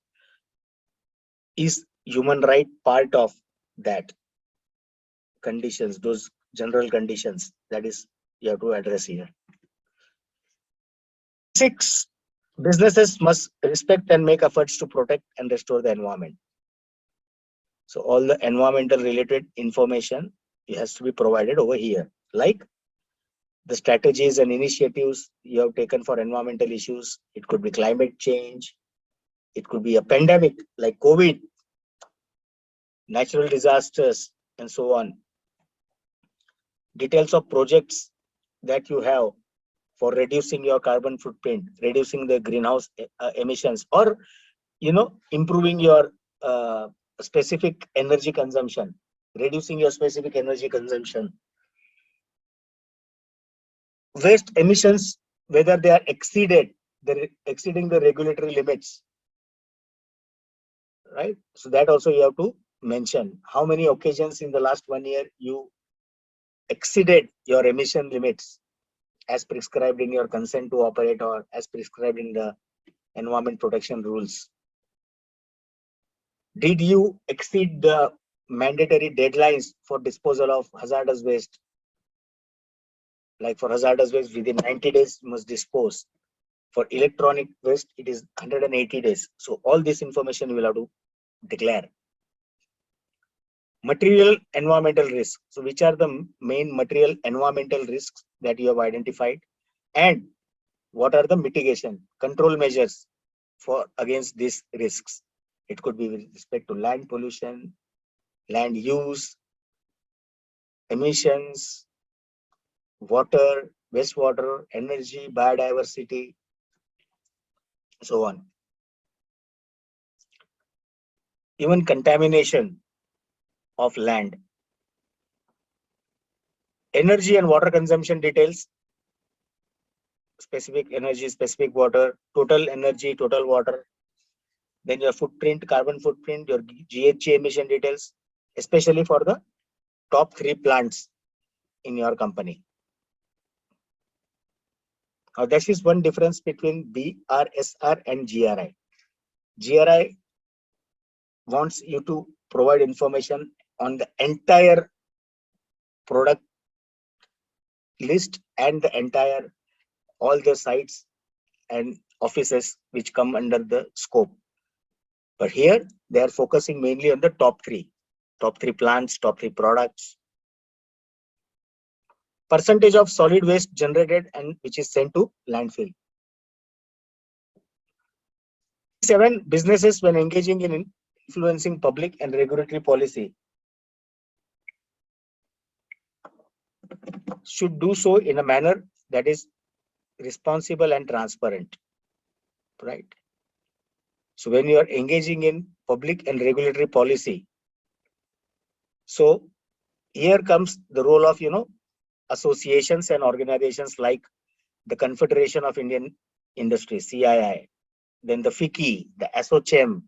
S2: is human right part of that conditions, those general conditions? That is you have to address here. 6, businesses must respect and make efforts to protect and restore the environment. So all the environmental related information has to be provided over here, like the strategies and initiatives you have taken for environmental issues. It could be climate change. It could be a pandemic like COVID, natural disasters, and so on. Details of projects that you have for reducing your carbon footprint, reducing the greenhouse emissions, or improving your specific energy consumption, reducing your specific energy consumption. Waste emissions, whether they are exceeding the regulatory limits, right? So that also you have to mention how many occasions in the last 1 year you exceeded your emission limits as prescribed in your consent to operate or as prescribed in the environment protection rules. Did you exceed the mandatory deadlines for disposal of hazardous waste? Like for hazardous waste, within 90 days you must dispose. For electronic waste, it is 180 days. So all this information you will have to declare. Material environmental risks. So which are the main material environmental risks that you have identified? And what are the mitigation control measures for against these risks? It could be with respect to land pollution, land use, emissions, water, wastewater, energy, biodiversity, so on. Even contamination of land. Energy and water consumption details. Specific energy, specific water, total energy, total water. Then your footprint, carbon footprint, your GHG emission details, especially for the top 3 plants in your company. Now, that is one difference between BRSR and GRI. GRI wants you to provide information on the entire product list and the entire all the sites and offices which come under the scope. But here they are focusing mainly on the top 3 plants, top 3 products. Percentage of solid waste generated and which is sent to landfill. 7, businesses when engaging in influencing public and regulatory policy should do so in a manner that is responsible and transparent, right? So when you are engaging in public and regulatory policy, so here comes the role of associations and organizations like the Confederation of Indian Industry, CII, then the FICCI, the ASSOCHAM.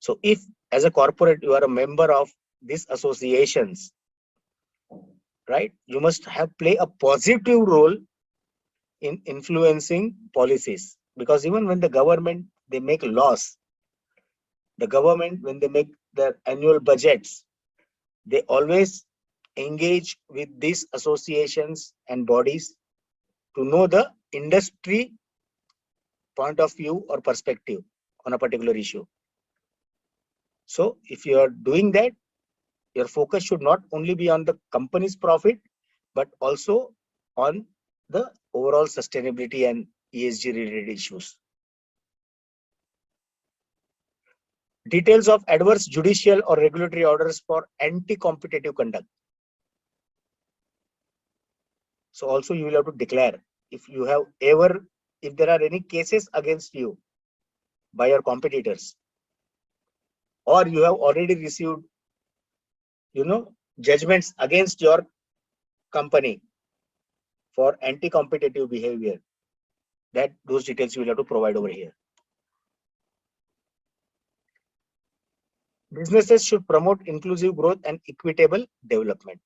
S2: So if as a corporate you are a member of these associations, right, you must play a positive role in influencing policies, because even when the government they make laws, the government when they make their annual budgets, they always engage with these associations and bodies to know the industry point of view or perspective on a particular issue. So if you are doing that, your focus should not only be on the company's profit, but also on the overall sustainability and ESG related issues. Details of adverse judicial or regulatory orders for anti-competitive conduct. So also you will have to declare if there are any cases against you by your competitors, or you have already received judgments against your company for anti-competitive behavior, that those details you will have to provide over here. Businesses should promote inclusive growth and equitable development,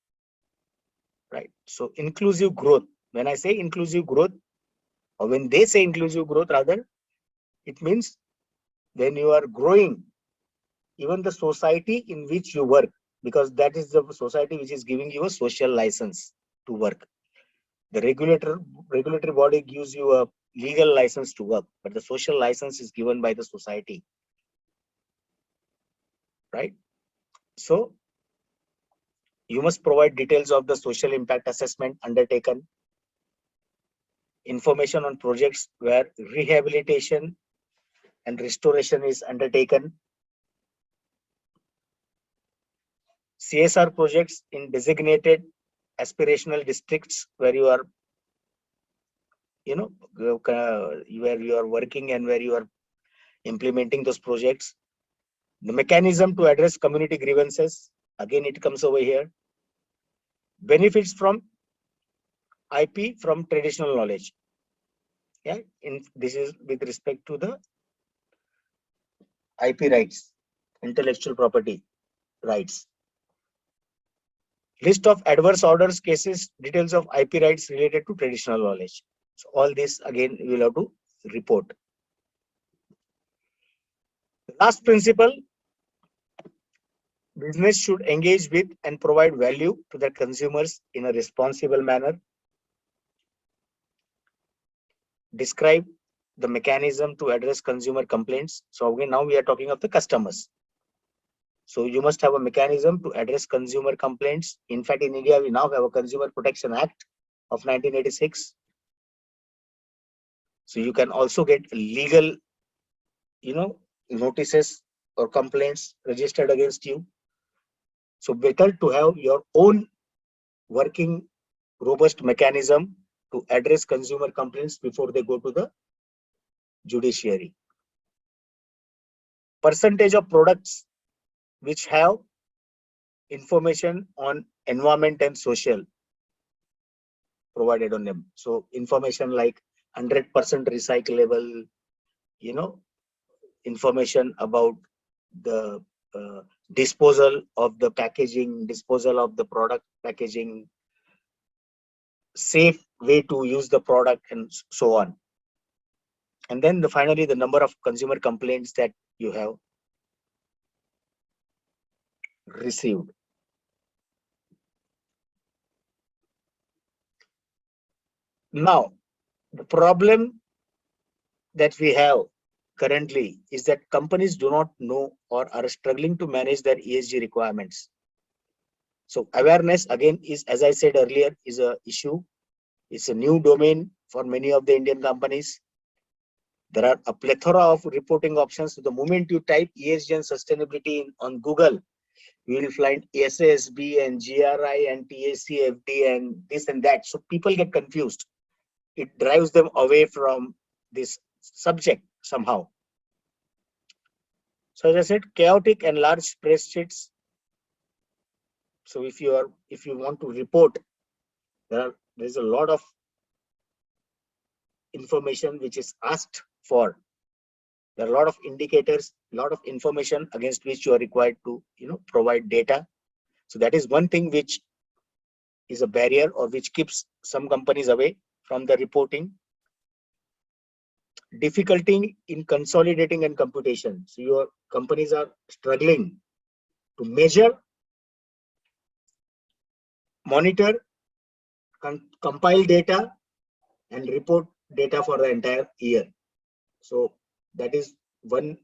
S2: right? So inclusive growth, when I say inclusive growth, or when they say inclusive growth rather, it means when you are growing, even the society in which you work, because that is the society which is giving you a social license to work. The regulatory body gives you a legal license to work, but the social license is given by the society, right? So you must provide details of the social impact assessment undertaken, information on projects where rehabilitation and restoration is undertaken, CSR projects in designated aspirational districts where you are, where you are working and where you are implementing those projects. The mechanism to address community grievances, again it comes over here. Benefits from IP from traditional knowledge. Yeah, this is with respect to the IP rights, intellectual property rights. List of adverse orders cases, details of IP rights related to traditional knowledge. So all this again you will have to report. The last principle, business should engage with and provide value to their consumers in a responsible manner. Describe the mechanism to address consumer complaints. So again, now we are talking of the customers. So you must have a mechanism to address consumer complaints. In fact, in India, we now have a Consumer Protection Act of 1986. So you can also get legal, notices or complaints registered against you. So better to have your own working robust mechanism to address consumer complaints before they go to the judiciary. Percentage of products which have information on environment and social provided on them. So information like 100% recyclable, information about the disposal of the packaging, disposal of the product packaging, safe way to use the product, and so on. And then finally, the number of consumer complaints that you have received. Now, the problem that we have currently is that companies do not know or are struggling to manage their ESG requirements. So awareness again is, as I said earlier, is a issue. It's a new domain for many of the Indian companies. There are a plethora of reporting options. So the moment you type ESG and sustainability on Google, you will find SASB and GRI and TACFD and this and that. So people get confused. It drives them away from this subject somehow. So as I said, chaotic and large spreadsheets. So if you want to report, there is a lot of information which is asked for. There are a lot of indicators, a lot of information against which you are required to provide data. So that is one thing which is a barrier or which keeps some companies away from the reporting. Difficulty in consolidating and computation. So your companies are struggling to measure, monitor, compile data and report data for the entire year. So that is one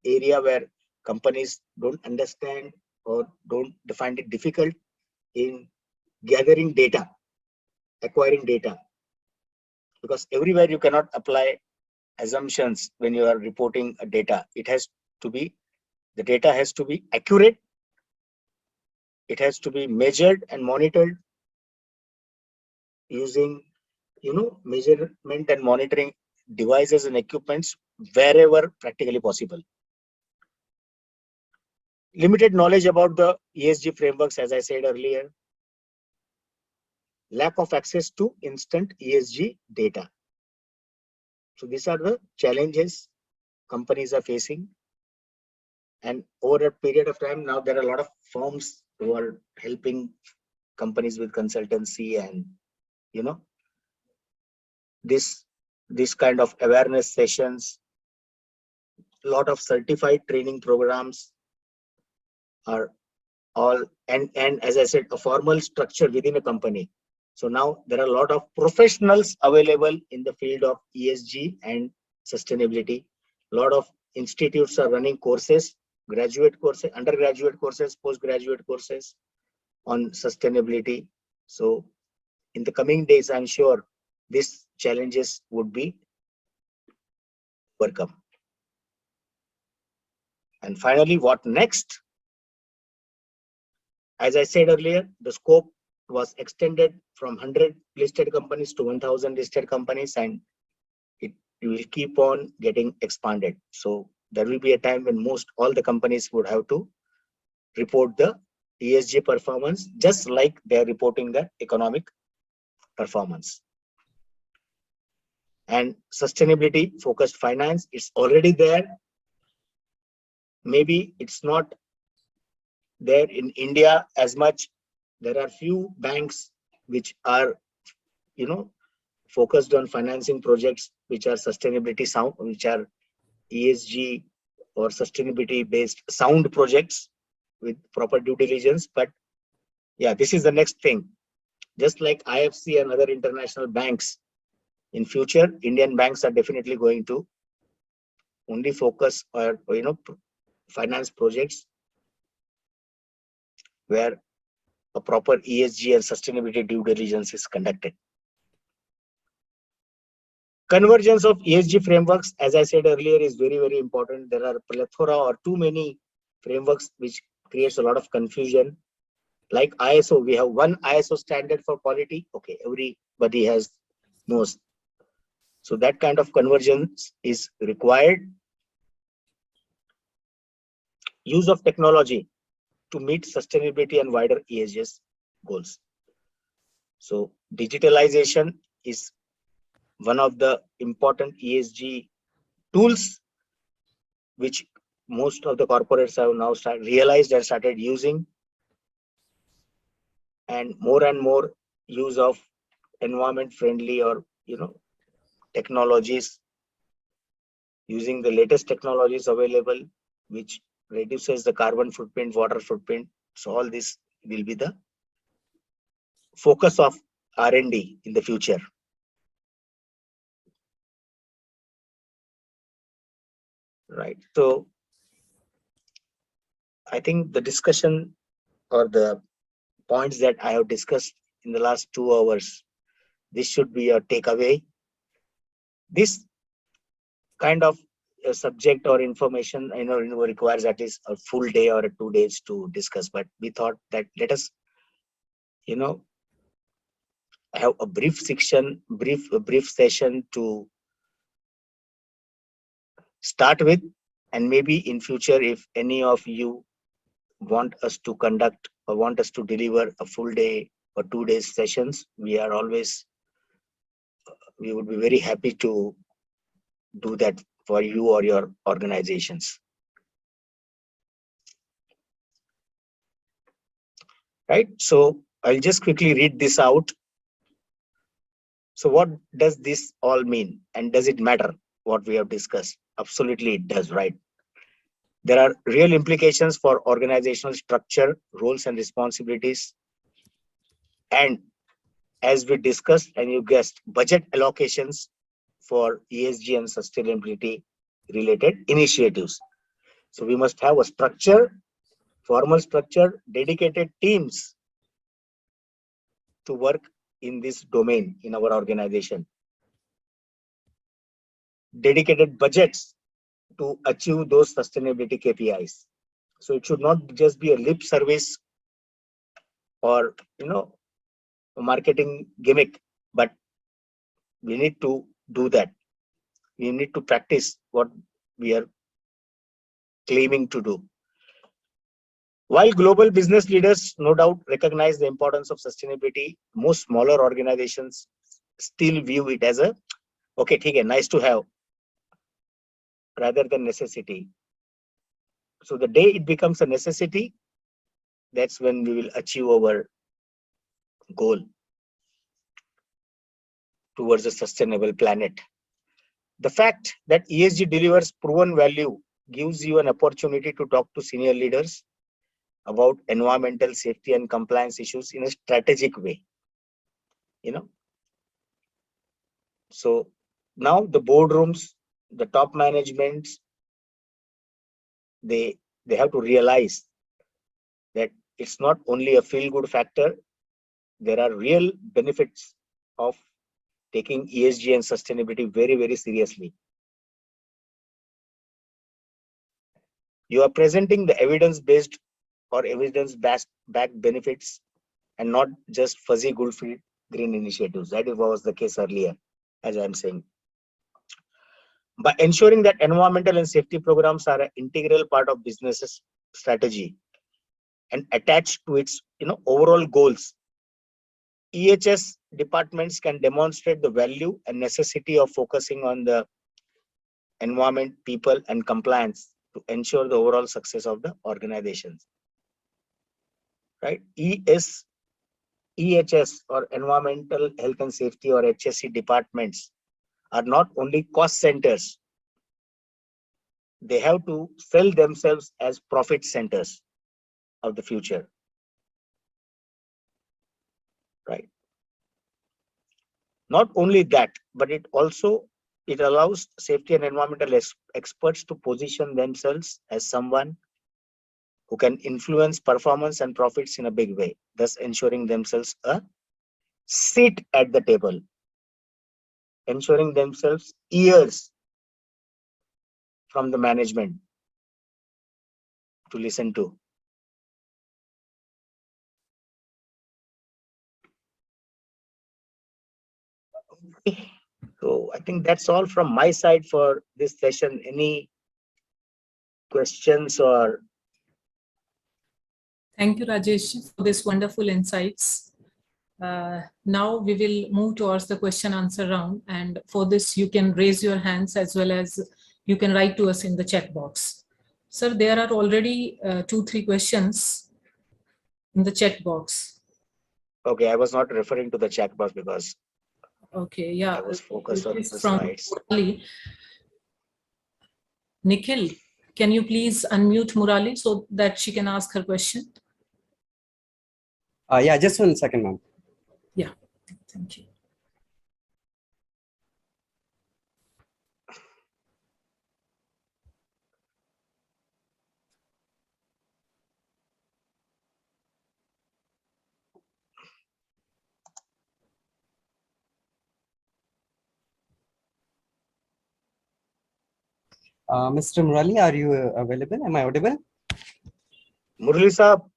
S2: area where companies don't understand or don't find it difficult in gathering data, acquiring data, because everywhere you cannot apply assumptions when you are reporting a data. The data has to be accurate. It has to be measured and monitored using, measurement and monitoring devices and equipments wherever practically possible. Limited knowledge about the ESG frameworks, as I said earlier. Lack of access to instant ESG data. So these are the challenges companies are facing. And over a period of time, now there are a lot of firms who are helping companies with consultancy and, this kind of awareness sessions. A lot of certified training programs are all, and as I said, a formal structure within a company. So now there are a lot of professionals available in the field of ESG and sustainability. A lot of institutes are running courses, graduate courses, undergraduate courses, postgraduate courses on sustainability. So in the coming days, I'm sure these challenges would be overcome. And finally, what next? As I said earlier, the scope was extended from 100 listed companies to 1000 listed companies, and it will keep on getting expanded. So there will be a time when all the companies would have to report the ESG performance, just like they are reporting the economic performance. And sustainability focused finance is already there. Maybe it's not there in India as much. There are few banks which are, focused on financing projects which are sustainability sound, which are ESG or sustainability based sound projects with proper due diligence. But yeah, this is the next thing. Just like IFC and other international banks, in future, Indian banks are definitely going to only focus or finance projects where a proper ESG and sustainability due diligence is conducted. Convergence of ESG frameworks, as I said earlier, is very, very important. There are a plethora or too many frameworks which creates a lot of confusion. Like ISO, we have one ISO standard for quality. Okay, everybody knows. So that kind of convergence is required. Use of technology to meet sustainability and wider ESG goals. So digitalization is one of the important ESG tools which most of the corporates have now realized and started using, and more use of environment friendly or technologies, using the latest technologies available which reduces the carbon footprint, water footprint. So all this will be the focus of R&D in the future. Right. So I think the discussion or the points that I have discussed in the last 2 hours, this should be a takeaway. This kind of a subject or information, requires at least a full day or 2 days to discuss. But we thought that let us, have a brief session to start with, and maybe in future, if any of you want us to conduct or want us to deliver a full day or 2 days sessions, we would be very happy to do that for you or your organizations. Right. So I'll just quickly read this out. So what does this all mean, and does it matter what we have discussed? Absolutely it does, right? There are real implications for organizational structure, roles and responsibilities. And as we discussed and you guessed, budget allocations for ESG and sustainability related initiatives. So we must have a structure, formal structure, dedicated teams to work in this domain in our organization. Dedicated budgets to achieve those sustainability KPIs. So it should not just be a lip service or a marketing gimmick, but we need to do that. We need to practice what we are claiming to do. While global business leaders no doubt recognize the importance of sustainability, most smaller organizations still view it as a okay, nice to have, rather than necessity. So the day it becomes a necessity, that's when we will achieve our goal towards a sustainable planet. The fact that ESG delivers proven value gives you an opportunity to talk to senior leaders about environmental safety and compliance issues in a strategic way. you know. So now the boardrooms, the top managements, they have to realize that it's not only a feel-good factor. There are real benefits of taking ESG and sustainability very, very seriously. You are presenting the evidence-based or evidence-backed benefits and not just fuzzy good green initiatives. That was the case earlier, as I'm saying. By ensuring that environmental and safety programs are an integral part of business's strategy and attached to its overall goals, EHS departments can demonstrate the value and necessity of focusing on the environment, people, and compliance to ensure the overall success of the organizations. Right? EHS or environmental health and safety or HSE departments are not only cost centers, they have to sell themselves as profit centers of the future. Right? Not only that, but it allows safety and environmental experts to position themselves as someone who can influence performance and profits in a big way, thus ensuring themselves a seat at the table, ensuring themselves ears from the management to listen to. So I think that's all from my side for this session. Any questions or?
S1: Thank you, Rajesh, for this wonderful insights. Now we will move towards the question answer round, and for this you can raise your hands as well as you can write to us in the chat box. Sir, there are already 2-3 questions in the chat box.
S2: Okay, I was not referring to the chat box because
S1: okay, yeah,
S2: I was focused on the
S1: from
S2: slides.
S1: Murali. Nikhil, can you please unmute Murali so that she can ask her question?
S3: Yeah, just 1 second, ma'am.
S1: Yeah, thank you.
S3: Mr. Murali, are you available? Am I audible?
S2: Murali Saab.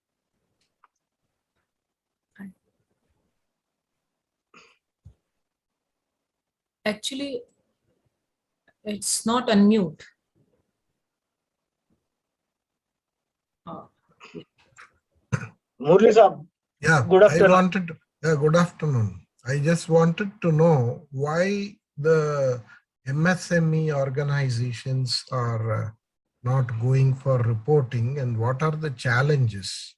S1: Actually, it's not unmute.
S2: Murali Saab.
S4: Yeah,
S2: Good afternoon.
S4: good afternoon. I just wanted to know why the MSME organizations are not going for reporting and what are the challenges?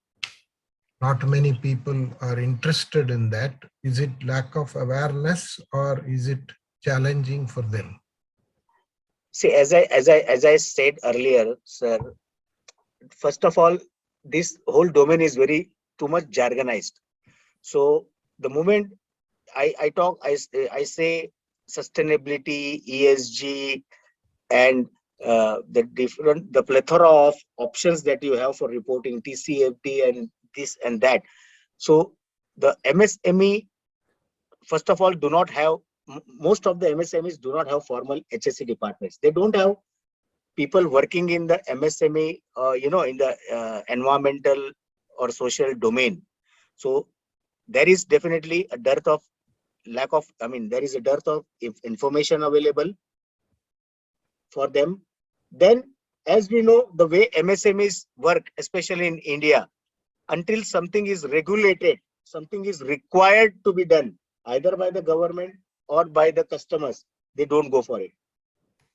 S4: Not many people are interested in that. Is it lack of awareness or is it challenging for them?
S2: See, as I said earlier, sir, first of all, this whole domain is too much jargonized. So the moment I talk, I say sustainability, ESG, and the plethora of options that you have for reporting, TCFD and this and that. So the MSME, first of all, do not have, most of the MSMEs do not have formal HSE departments. They don't have people working in the MSME, in the environmental or social domain. So there is definitely a dearth of information available for them. Then, as we know, the way MSMEs work, especially in India, until something is regulated, something is required to be done, either by the government or by the customers, they don't go for it.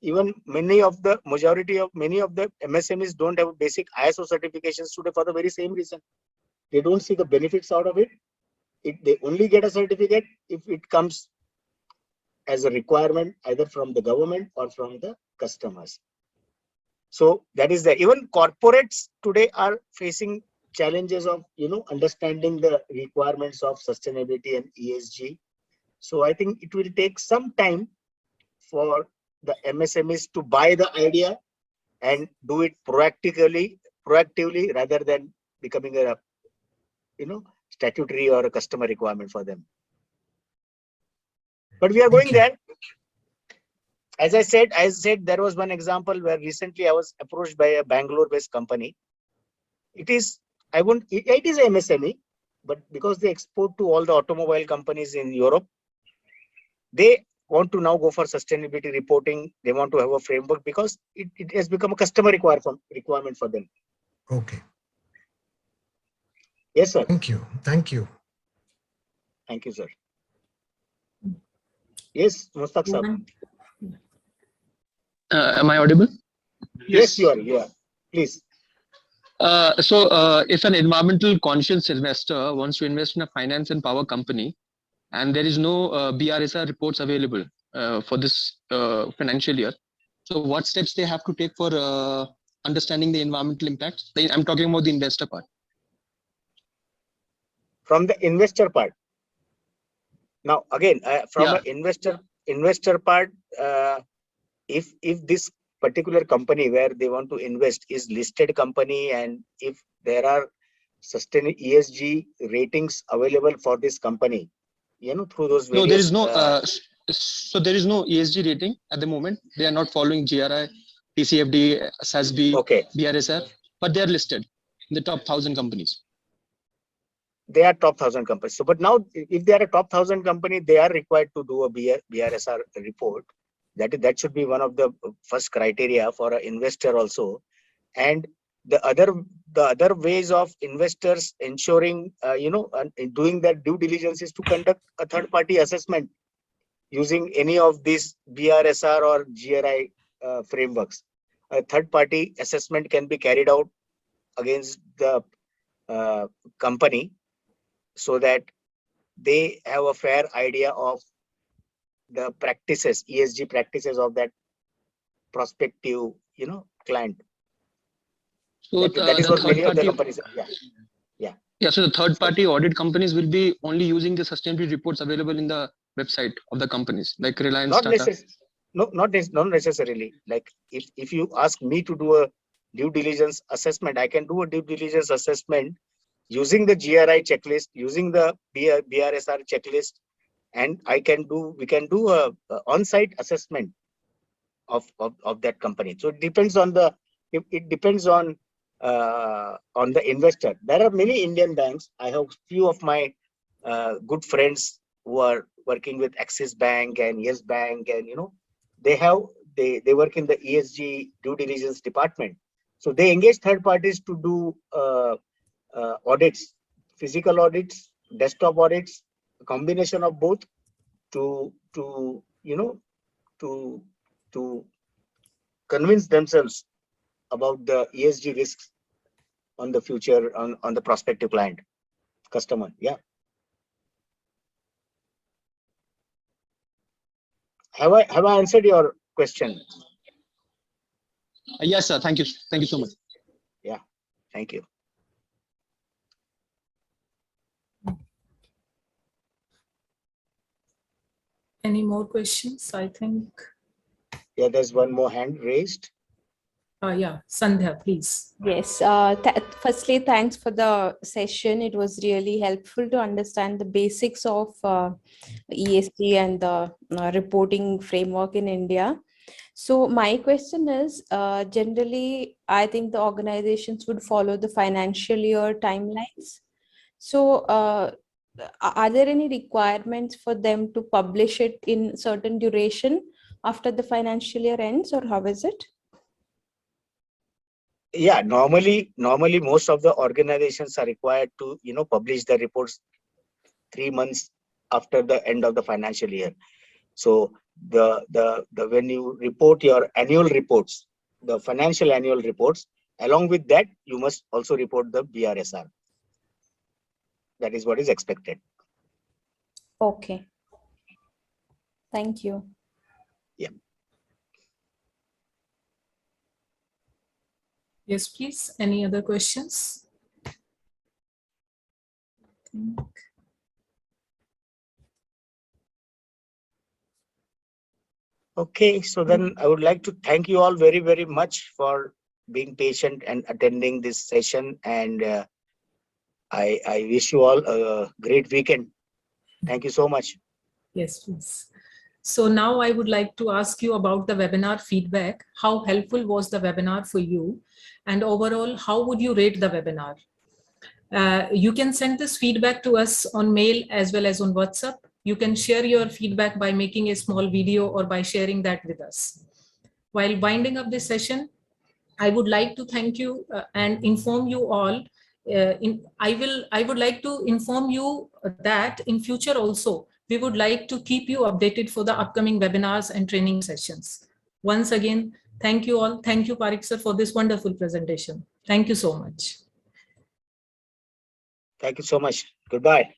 S2: Even many of the MSMEs don't have basic ISO certifications today for the very same reason. They don't see the benefits out of it. They only get a certificate if it comes as a requirement either from the government or from the customers. So that is even corporates today are facing challenges of understanding the requirements of sustainability and ESG So I think it will take some time for the MSMEs to buy the idea and do it proactively rather than becoming a statutory or a customer requirement for them. But we are going there. As I said, there was one example where recently I was approached by a Bangalore-based company. It is a MSME, but because they export to all the automobile companies in Europe, they want to now go for sustainability reporting. They want to have a framework because it has become a customer requirement for them.
S4: Okay.
S2: Yes, sir.
S4: Thank you. Thank you.
S2: Thank you, sir. Yes, Mustaq sir.
S5: Am I audible?
S2: Yes, you are. Please.
S5: If an environmental conscious investor wants to invest in a finance and power company, and there is no BRSR reports available for this financial year, so what steps they have to take for understanding the environmental impacts? I'm talking about the investor part.
S2: From the investor part. Now, again, from an investor part, if this particular company where they want to invest is listed company, and if there are sustainable ESG ratings available for this company, through those various.
S5: No, there is no. So there is no ESG rating at the moment. They are not following GRI, TCFD, SASB, BRSR, but they are listed in the top 1,000 companies.
S2: They are top 1,000 companies. So, but now if they are a top 1,000 company, they are required to do a BRSR report. That should be one of the first criteria for an investor also. And the other ways of investors ensuring, doing their due diligence is to conduct a third-party assessment using any of these BRSR or GRI frameworks. A third-party assessment can be carried out against the company so that they have a fair idea of the practices, ESG practices of that prospective, client.
S5: So
S2: that is what many of the companies. Yeah.
S5: So the third-party audit companies will be only using the sustainability reports available in the website of the companies, like Reliance, Tata.
S2: Not necessarily. Like if you ask me to do a due diligence assessment, I can do a due diligence assessment using the GRI checklist, using the BRSR checklist, and we can do a on-site assessment of that company. So it depends on the investor. There are many Indian banks. I have few of my good friends who are working with Axis Bank and Yes Bank, and they work in the ESG due diligence department. So they engage third parties to do audits, physical audits, desktop audits, a combination of both to convince themselves about the ESG risks on the future, on the prospective client, customer. Yeah. Have I answered your question?
S5: Yes, sir. Thank you. Thank you so much.
S2: Yeah. Thank you.
S1: Any more questions? I think.
S2: Yeah, there's one more hand raised.
S1: Yeah, Sandhya, please.
S6: Yes. Firstly, thanks for the session. It was really helpful to understand the basics of ESG and the reporting framework in India. So my question is, generally, I think the organizations would follow the financial year timelines. So are there any requirements for them to publish it in certain duration after the financial year ends, or how is it?
S2: Yeah, normally most of the organizations are required to publish the reports 3 months after the end of the financial year. So the when you report your annual reports, the financial annual reports, along with that you must also report the BRSR. That is what is expected.
S6: Okay. Thank you.
S2: Yeah.
S1: Yes, please. Any other questions? I think
S2: Okay, so then I would like to thank you all very, very much for being patient and attending this session. And I wish you all a great weekend. Thank you so much.
S1: Yes, please. So now I would like to ask you about the webinar feedback. How helpful was the webinar for you? And overall, how would you rate the webinar? You can send this feedback to us on mail as well as on WhatsApp. You can share your feedback by making a small video or by sharing that with us. While winding up this session, I would like to thank you and inform you all. I would like to inform you that in future also, we would like to keep you updated for the upcoming webinars and training sessions. Once again, thank you all. Thank you, Parikh sir, for this wonderful presentation. Thank you so much.
S2: Thank you so much. Goodbye.